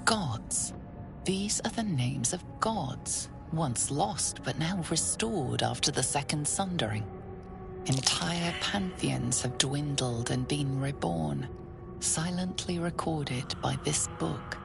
Gods. These are the names of gods, once lost but now restored after the Second Sundering. Entire pantheons have dwindled and been reborn, silently recorded by this book.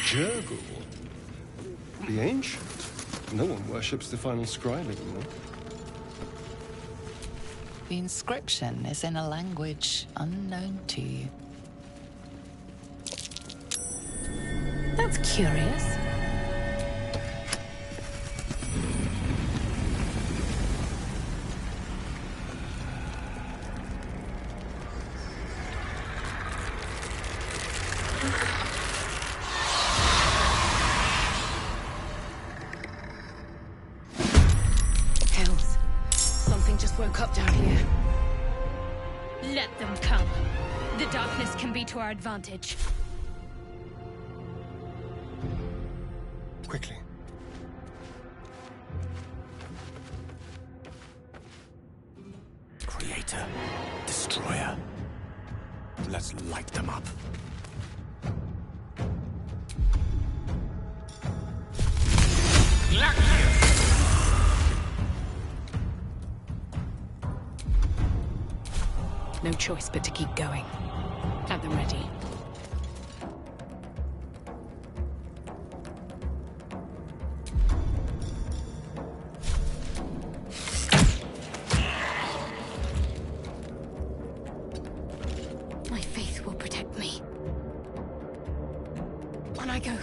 Jurgle? The ancient? No one worships the final scribe anymore. The inscription is in a language unknown to you. That's curious. Hells. Something just woke up down here. Let them come. The darkness can be to our advantage. Quickly. Creator, destroyer. Let's light them up. No choice but to keep going. At the ready. My faith will protect me. On I go.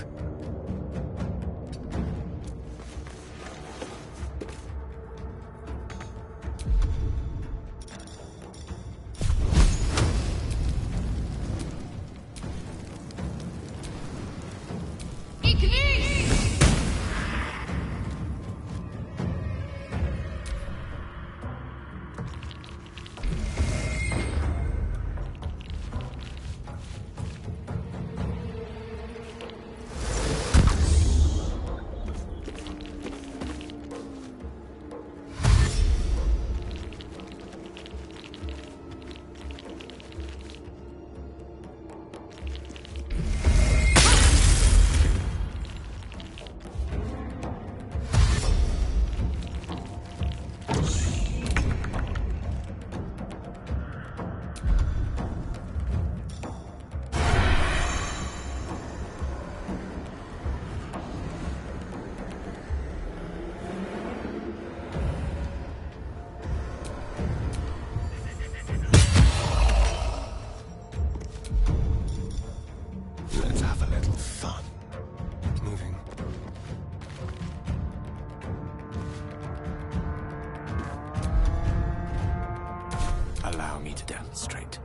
Allow me to demonstrate.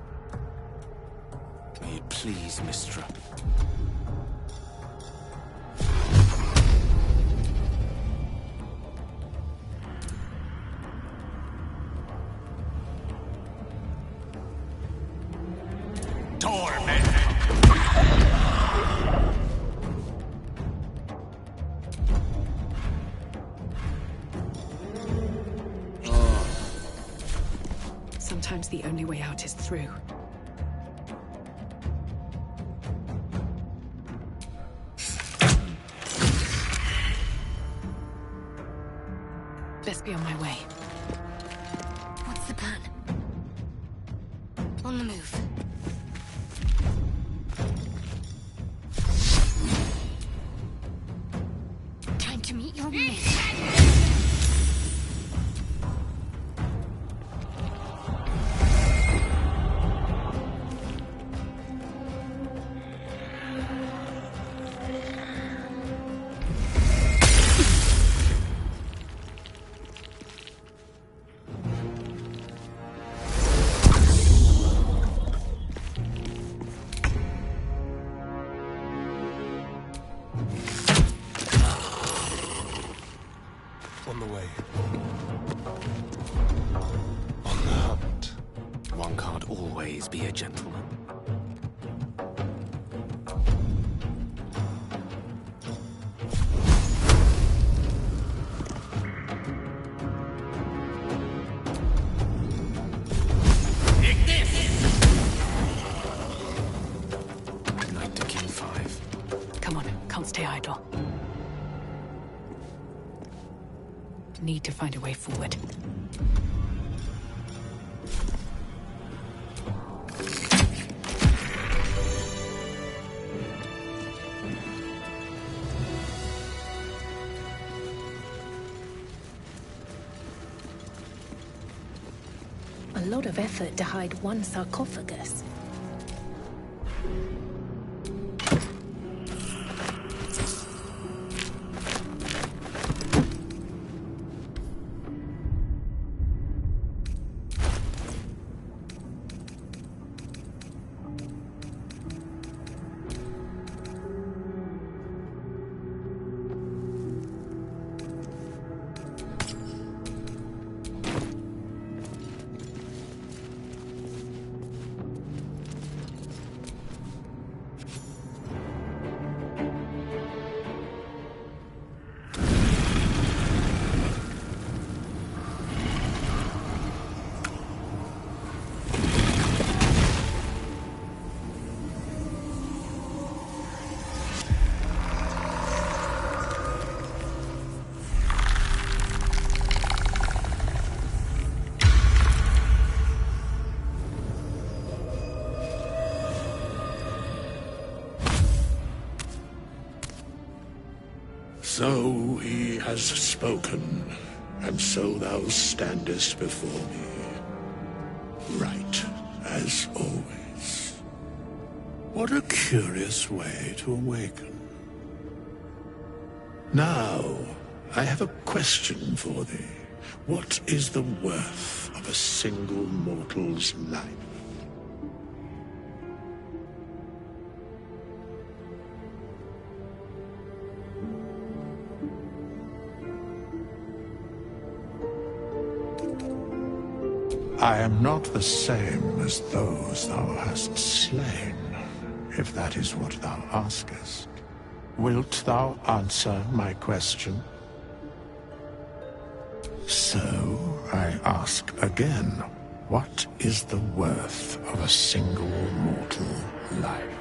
May it please, Mistra. Sometimes the only way out is through. Best be on my way. What's the plan? On the move. Time to meet your mate. On the way. On the hunt. One can't always be a gentleman. Take this! Knight to King 5. Come on, can't stay idle. Need to find a way forward. A lot of effort to hide one sarcophagus. So he has spoken, and so thou standest before me. Right, as always. What a curious way to awaken. Now, I have a question for thee. What is the worth of a single mortal's life? I am not the same as those thou hast slain, if that is what thou askest. Wilt thou answer my question? So, I ask again, what is the worth of a single mortal life?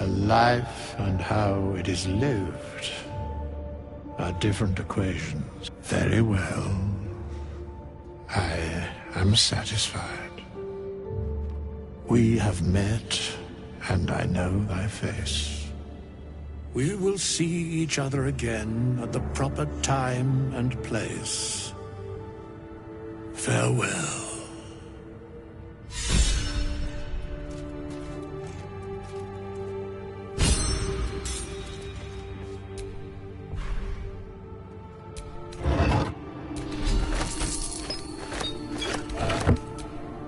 A life and how it is lived are different equations. Very well. I am satisfied. We have met, and I know thy face. We will see each other again at the proper time and place. Farewell.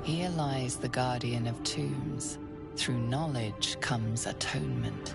Here lies the guardian of tombs. Through knowledge comes atonement.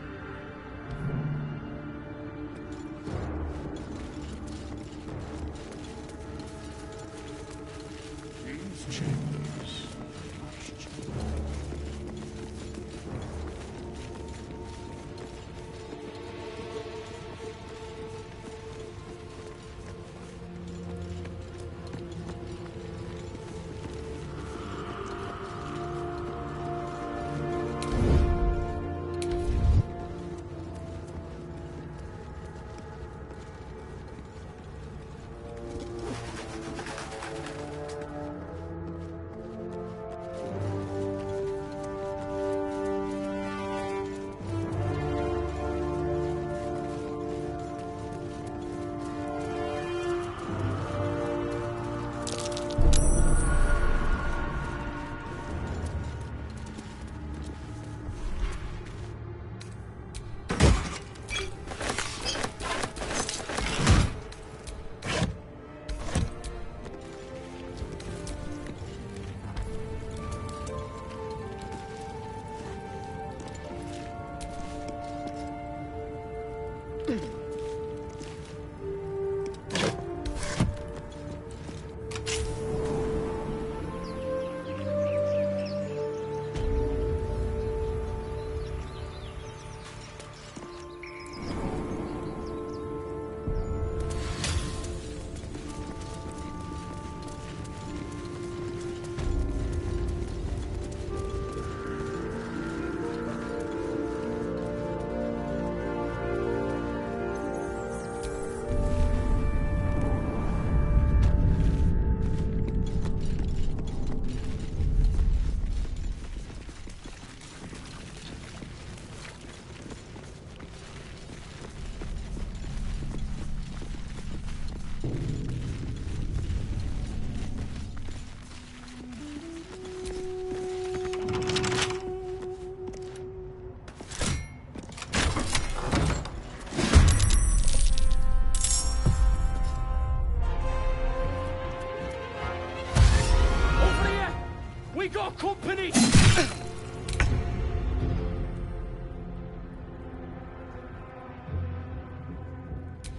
We got company!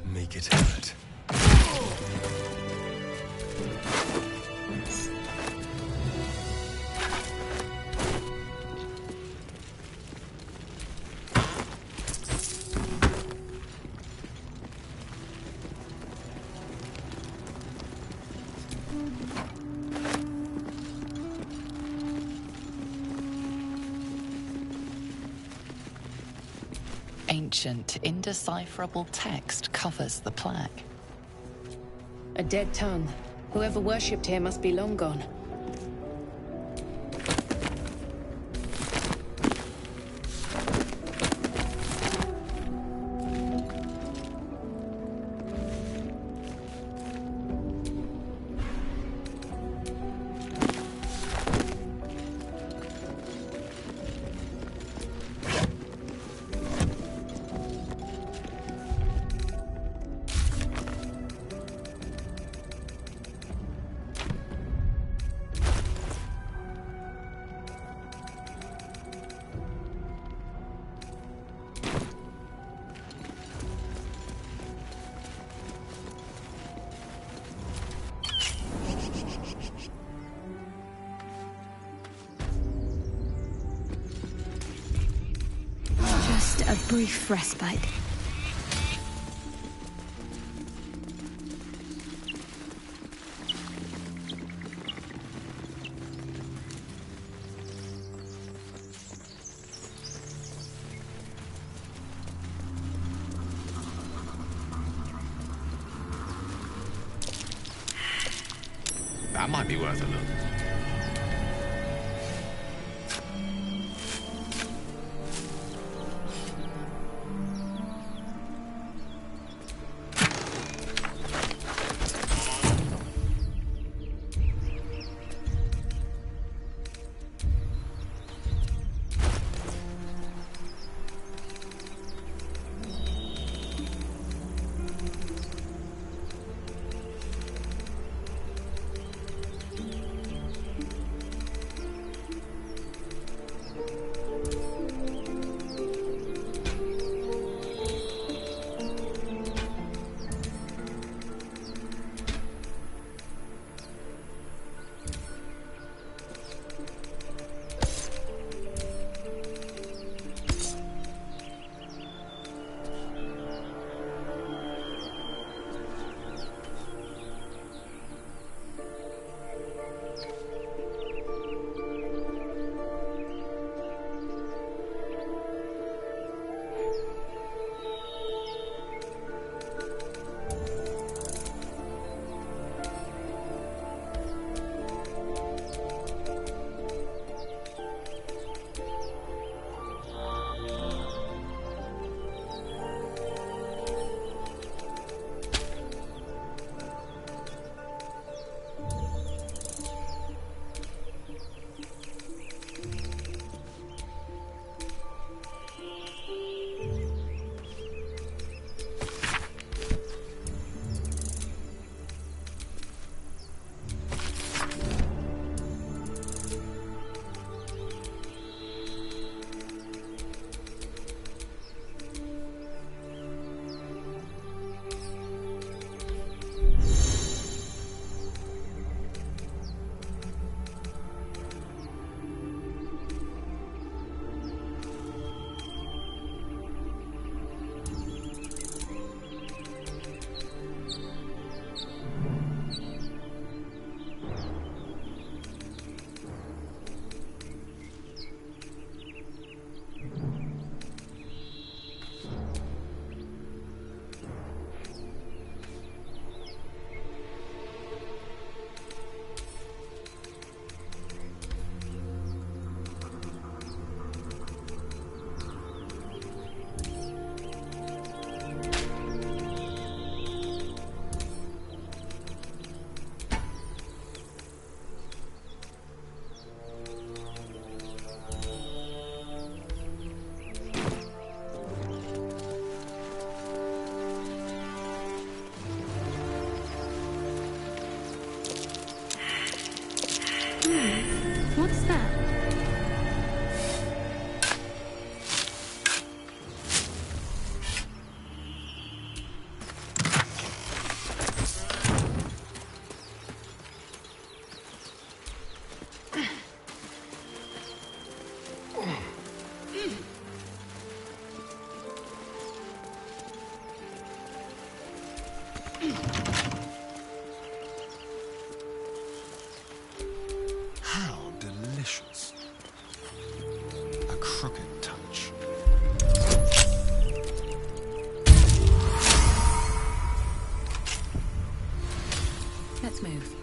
Make it hurt. Ancient, indecipherable text covers the plaque. A dead tongue. Whoever worshipped here must be long gone. A brief respite. That might be worth a look. How delicious. A crooked touch. Let's move.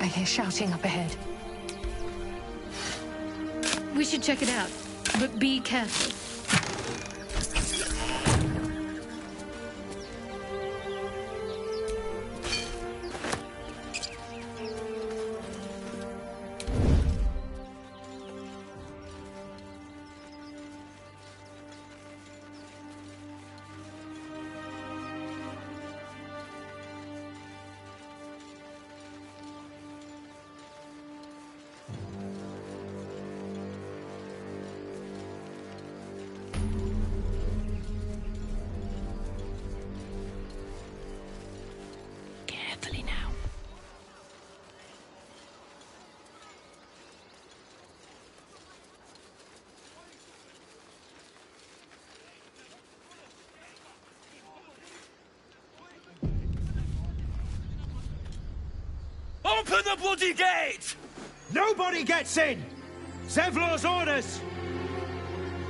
I hear shouting up ahead. We should check it out, but be careful. Carefully now. Open the bloody gate! Nobody gets in! Zevlor's orders!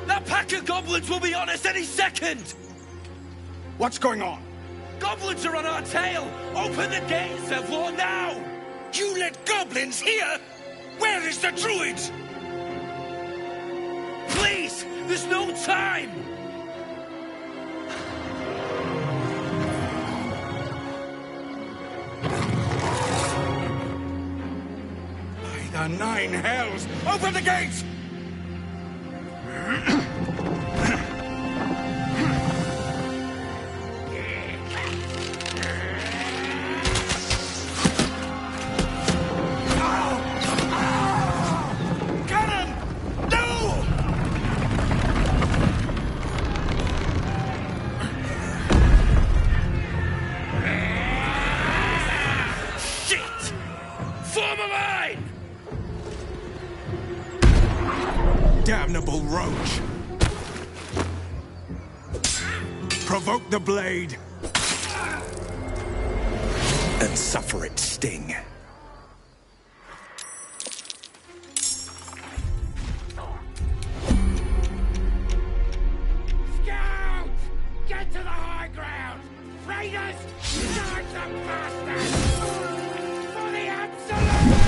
That pack of goblins will be on us any second! What's going on? Goblins are on our tail! Open the gate, Zevlor, now! You let goblins here? Where is the druid? Please! There's no time! By the nine hells! Open the gates! Damnable roach! Provoke the blade and suffer its sting. Scout! Get to the high ground! Raiders! Charge the bastards! For the absolute!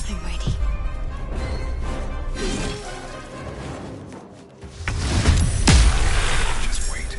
I'm ready. Just wait.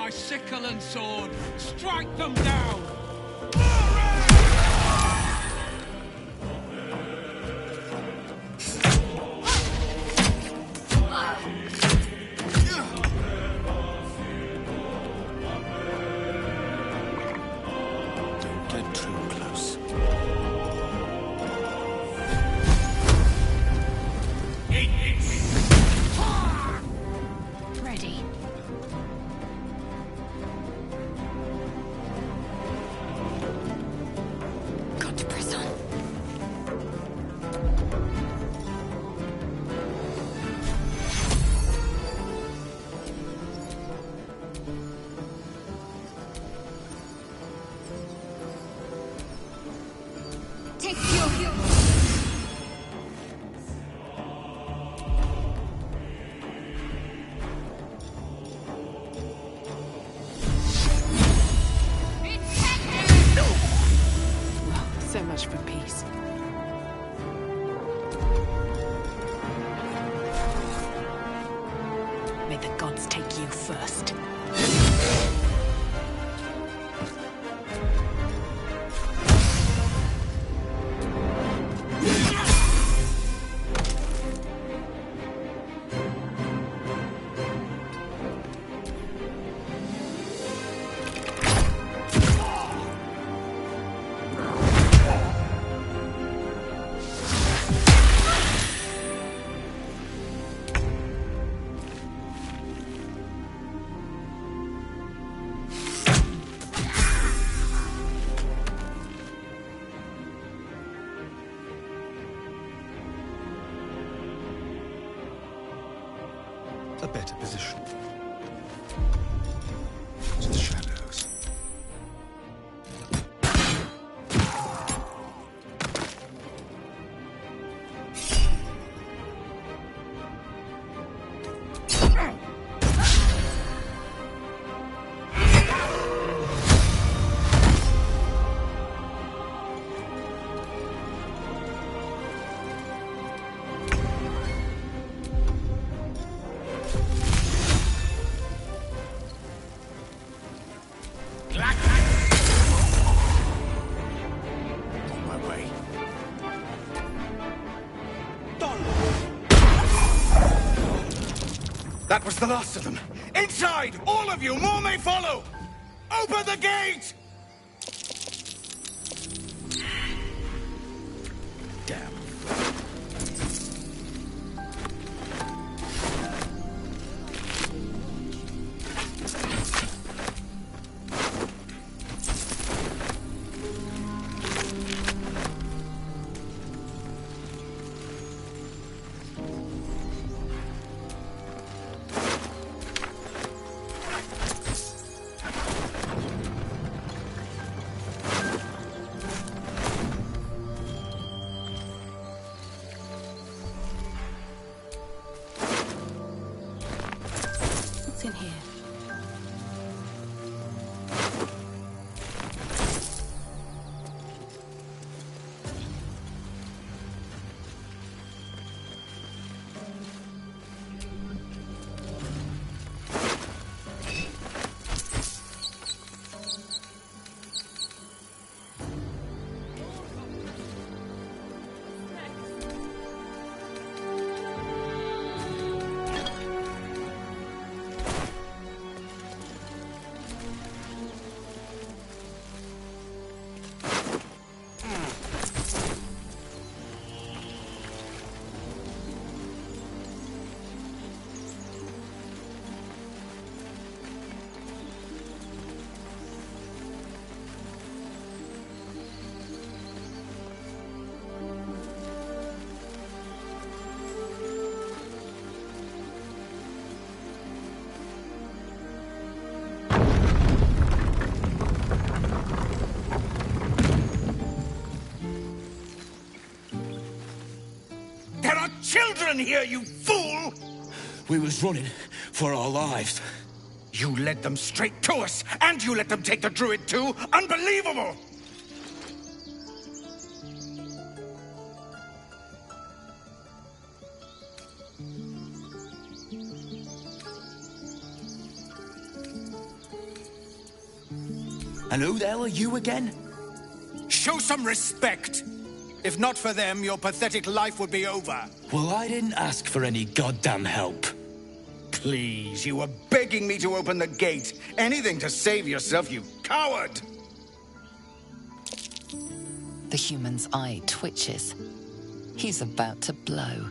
my sickle and sword! Strike them down! Don't get too close. Ready. Got to press on. Take your So much for peace. May the gods take you first. A better position. To the shadows. On my way. That was the last of them. Inside! All of you! More may follow! Open the gate! Damn. What's in here? There are children here, you fool! We was running for our lives. You led them straight to us, and you let them take the druid too? Unbelievable! And who the hell are you again? Show some respect! If not for them, your pathetic life would be over. Well, I didn't ask for any goddamn help. Please, you were begging me to open the gate. Anything to save yourself, you coward! The human's eye twitches. He's about to blow.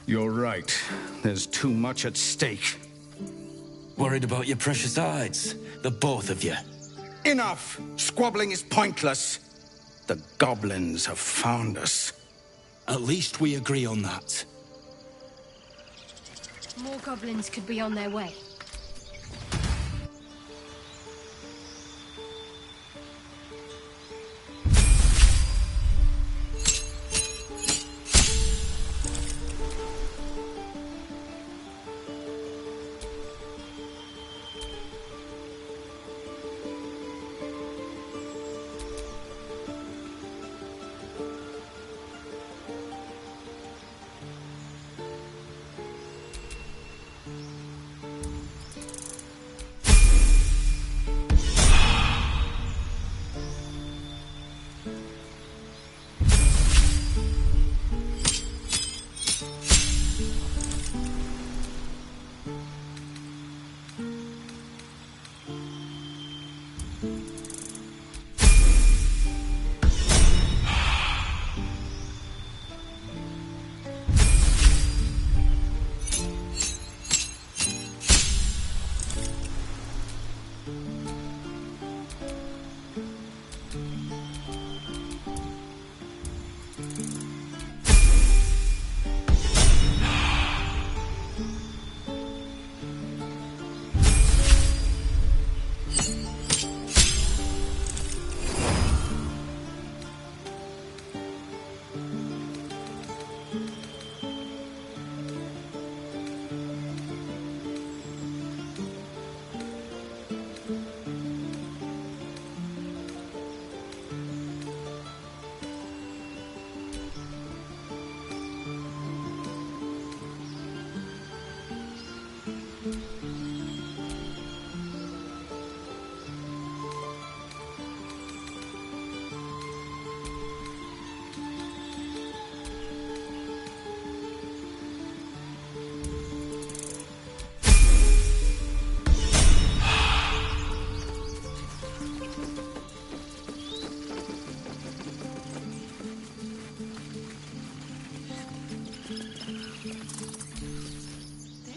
You're right. There's too much at stake. Worried about your precious hides, the both of you. Enough! Squabbling is pointless. The goblins have found us. At least we agree on that. More goblins could be on their way.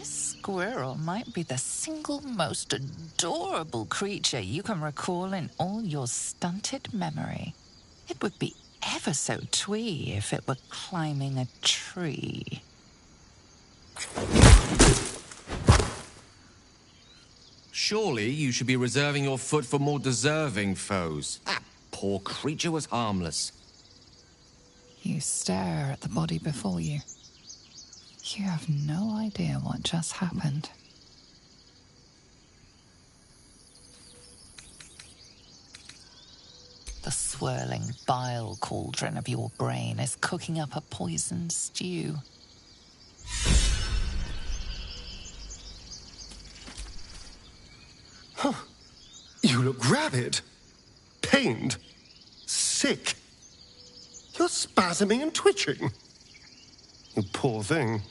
Squirrel might be the single most adorable creature you can recall in all your stunted memory. It would be ever so twee if it were climbing a tree. Surely you should be reserving your foot for more deserving foes. That poor creature was harmless. You stare at the body before you. You have no idea what just happened. The swirling bile cauldron of your brain is cooking up a poisoned stew. Huh. You look rabid, pained, sick. You're spasming and twitching. You poor thing.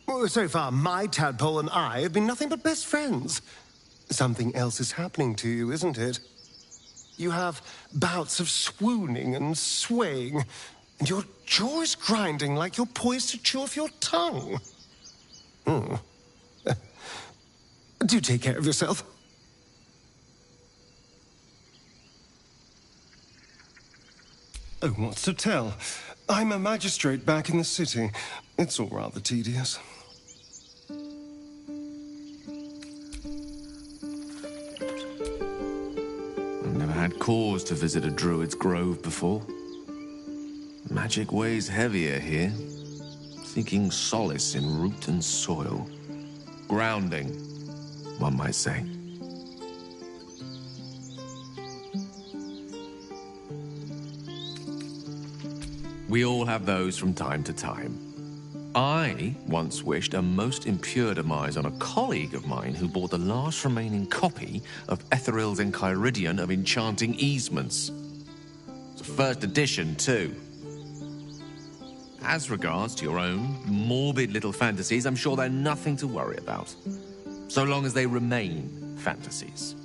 Well, so far, my tadpole and I have been nothing but best friends. Something else is happening to you, isn't it? You have bouts of swooning and swaying, and your jaw is grinding like you're poised to chew off your tongue. Do take care of yourself. Oh, what's to tell? I'm a magistrate back in the city. It's all rather tedious. I've never had cause to visit a druid's grove before. Magic weighs heavier here, seeking solace in root and soil. Grounding, one might say. We all have those from time to time. I once wished a most impure demise on a colleague of mine who bought the last remaining copy of Etheril's Enchiridion of Enchanting Easements. It's a first edition, too. As regards to your own morbid little fantasies, I'm sure they're nothing to worry about, so long as they remain fantasies.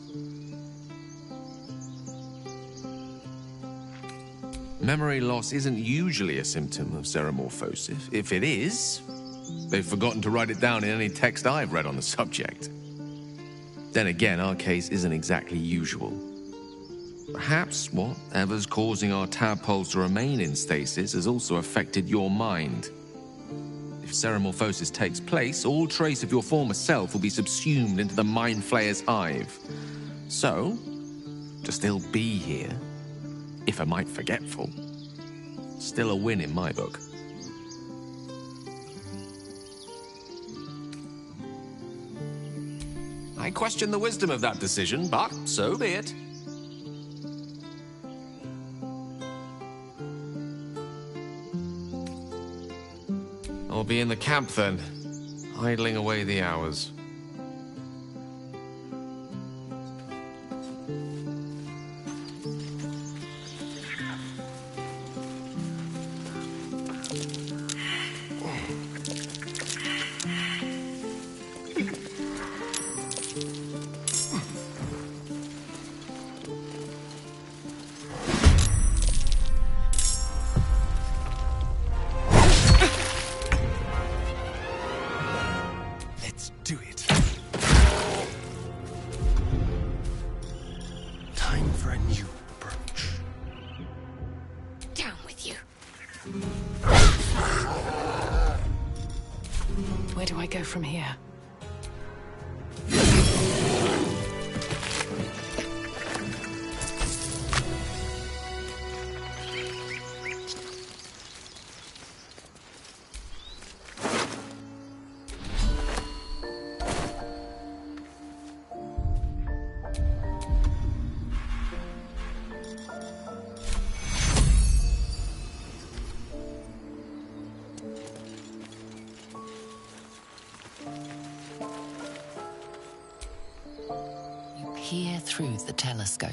Memory loss isn't usually a symptom of xeromorphosis. If it is, they've forgotten to write it down in any text I've read on the subject. Then again, our case isn't exactly usual. Perhaps whatever's causing our tadpoles to remain in stasis has also affected your mind. If xeromorphosis takes place, all trace of your former self will be subsumed into the Mind Flayer's hive. So, to still be here, if a mite forgetful, still a win in my book. I question the wisdom of that decision, but so be it. I'll be in the camp then, idling away the hours. Where do I go from here? Peer through the telescope.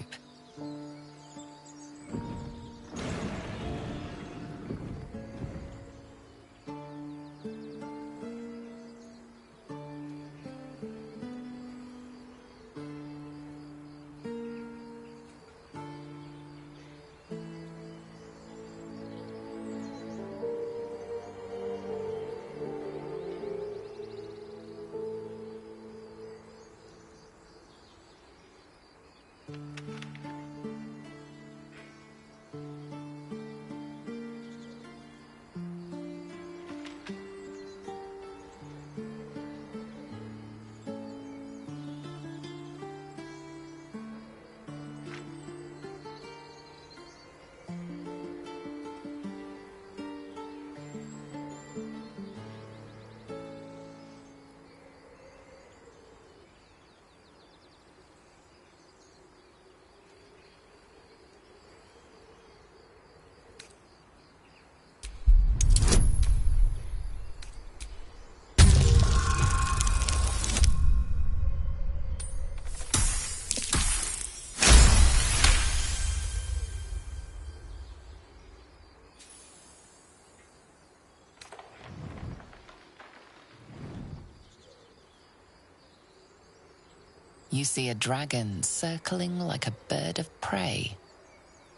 You see a dragon circling like a bird of prey,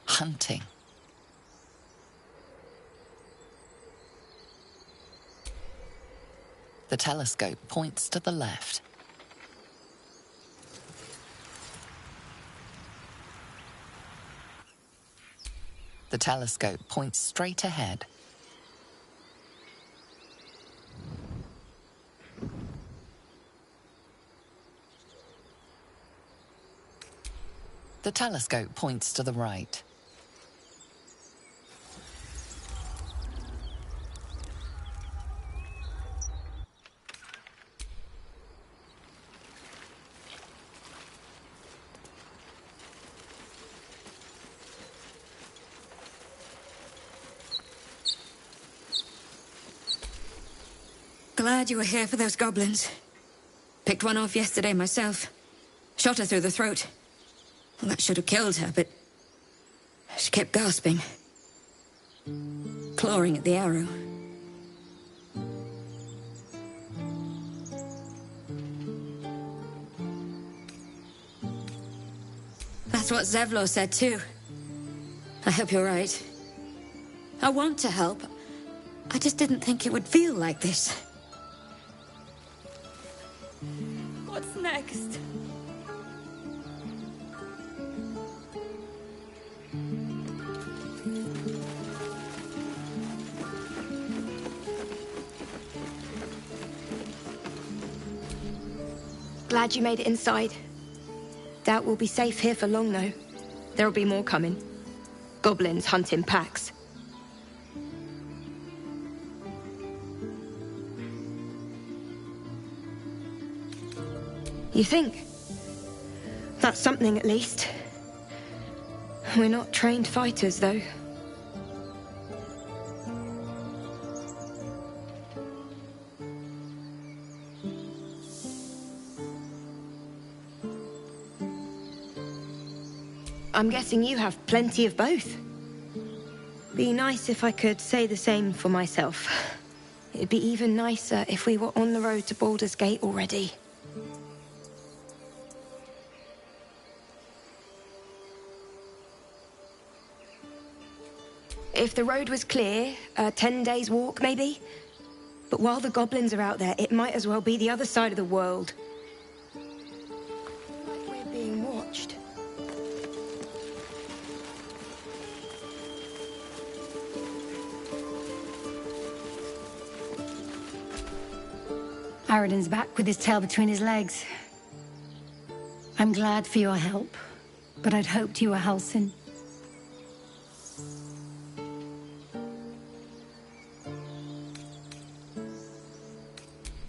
hunting. The telescope points to the left. The telescope points straight ahead. The telescope points to the right. glad you were here for those goblins. Picked one off yesterday myself. Shot her through the throat. Well, that should have killed her, but she kept gasping. Clawing at the arrow. That's what Zevlor said too. I hope you're right. I want to help. I just didn't think it would feel like this. What's next? Glad you made it inside. Doubt we'll be safe here for long, though. There'll be more coming. Goblins hunt in packs. You think? That's something, at least. We're not trained fighters, though. I'm guessing you have plenty of both. Be nice if I could say the same for myself. It'd be even nicer if we were on the road to Baldur's Gate already. If the road was clear, a 10 days walk maybe? But while the goblins are out there, it might as well be the other side of the world. Like we're being watched. Aradin's back with his tail between his legs. I'm glad for your help, but I'd hoped you were Halsin.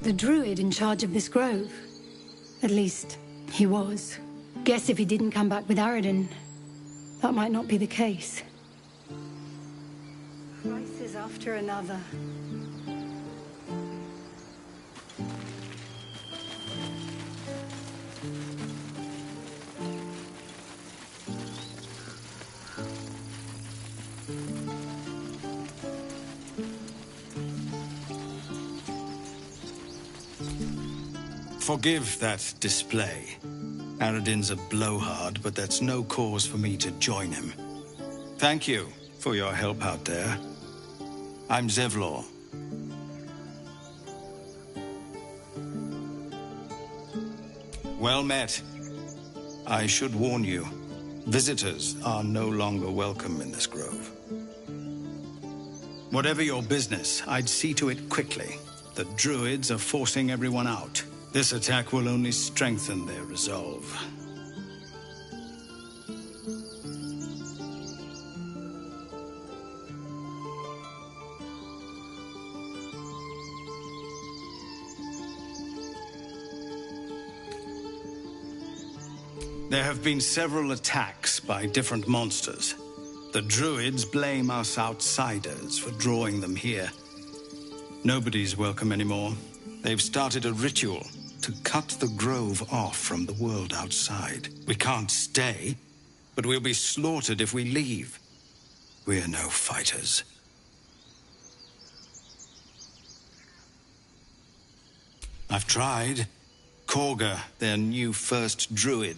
The druid in charge of this grove. At least, he was. Guess if he didn't come back with Aradin, that might not be the case. Crisis after another. Forgive that display. Aradin's a blowhard, but that's no cause for me to join him. Thank you for your help out there. I'm Zevlor. Well met. I should warn you, visitors are no longer welcome in this grove. Whatever your business, I'd see to it quickly. The druids are forcing everyone out. This attack will only strengthen their resolve. There have been several attacks by different monsters. The druids blame us outsiders for drawing them here. Nobody's welcome anymore. They've started a ritual to cut the grove off from the world outside. We can't stay, but we'll be slaughtered if we leave. We're no fighters. I've tried. Korga, their new first druid,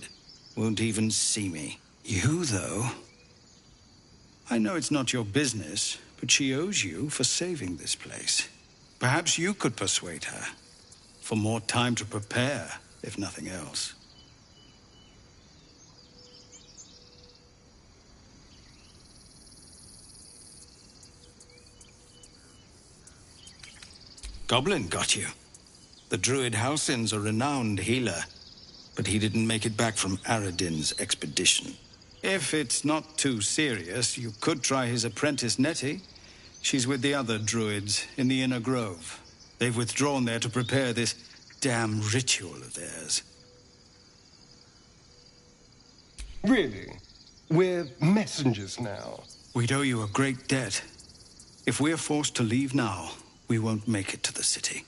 won't even see me. You, though... I know it's not your business, but she owes you for saving this place. Perhaps you could persuade her. For more time to prepare, if nothing else. Goblin got you. The druid Halsin's a renowned healer, but he didn't make it back from Aradin's expedition. If it's not too serious, you could try his apprentice Nettie. She's with the other druids in the inner grove. They've withdrawn there to prepare this damn ritual of theirs. Really? We're messengers now. We'd owe you a great debt. If we're forced to leave now, we won't make it to the city.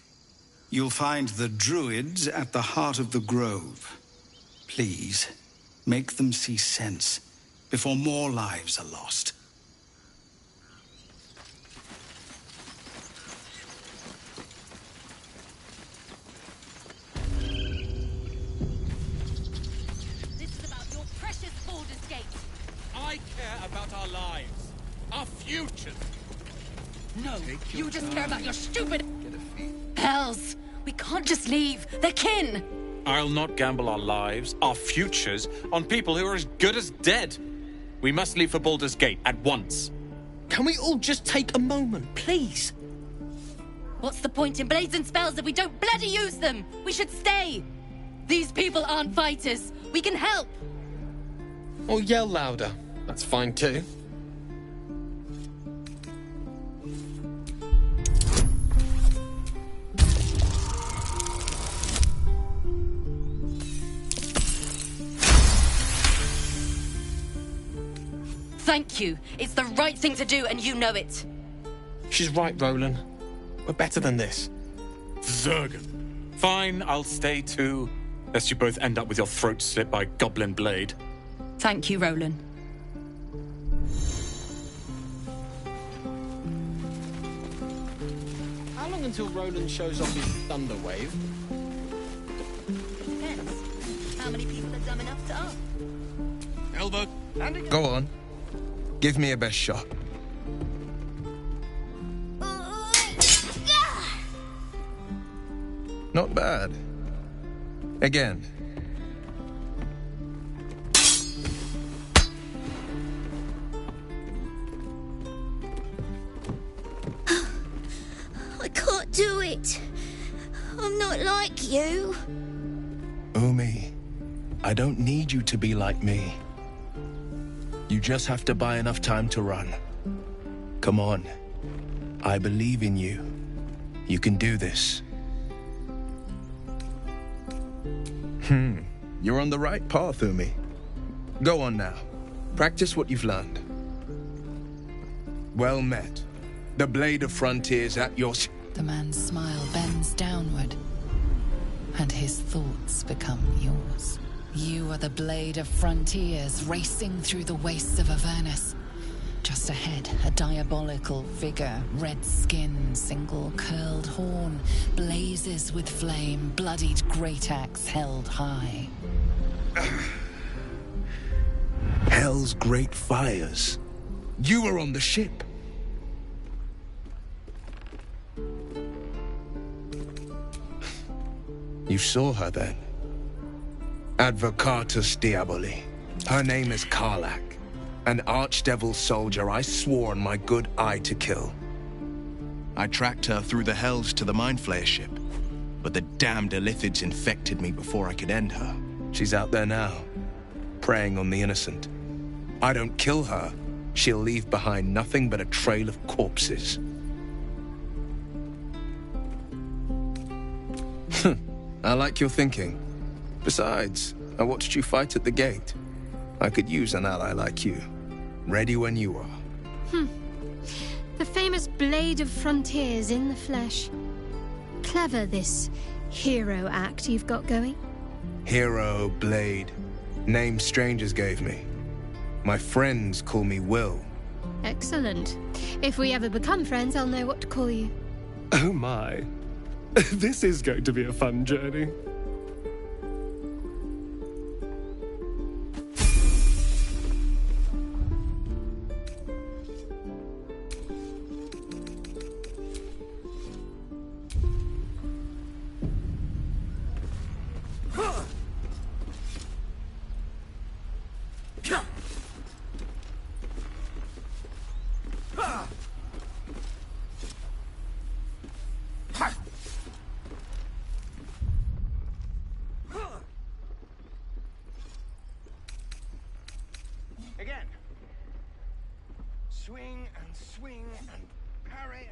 You'll find the druids at the heart of the grove. Please, make them see sense before more lives are lost. This is about your precious Baldur's Gate. I care about our lives. Our futures. No, you just care about your stupid hells. We can't just leave. They're kin. I'll not gamble our lives, our futures, on people who are as good as dead. We must leave for Baldur's Gate at once. Can we all just take a moment, please? What's the point in blades and spells if we don't bloody use them? We should stay. These people aren't fighters. We can help. Or yell louder. That's fine too. Thank you. It's the right thing to do, and you know it. She's right, Roland. We're better than this. Zergan. Fine, I'll stay too. Lest you both end up with your throats slit by goblin blade. Thank you, Roland. How long until Roland shows off his thunder wave? Depends. How many people are dumb enough to ask? Elbow. Go on. Give me a best shot. Not bad. Again. I can't do it. I'm not like you. Umi, I don't need you to be like me. You just have to buy enough time to run. Come on. I believe in you. You can do this. You're on the right path, Umi. Go on now. Practice what you've learned. Well met. The Blade of Frontiers at your... The man's smile bends downward, and his thoughts become yours. You are the Blade of Frontiers, racing through the wastes of Avernus. Just ahead, a diabolical figure, red skin, single curled horn, blazes with flame, bloodied great axe held high. Hell's great fires. You were on the ship. You saw her then. Advocatus Diaboli. Her name is Karlach, an archdevil soldier I swore on my good eye to kill. I tracked her through the hells to the Mind Flayer ship, but the damned Illithids infected me before I could end her. She's out there now, preying on the innocent. I don't kill her, she'll leave behind nothing but a trail of corpses. I like your thinking. Besides, I watched you fight at the gate. I could use an ally like you. Ready when you are. The famous Blade of Frontiers in the flesh. Clever, this hero act you've got going. Hero, Blade. Name strangers gave me. My friends call me Will. Excellent. If we ever become friends, I'll know what to call you. Oh my. This is going to be a fun journey. Again. Swing and parry.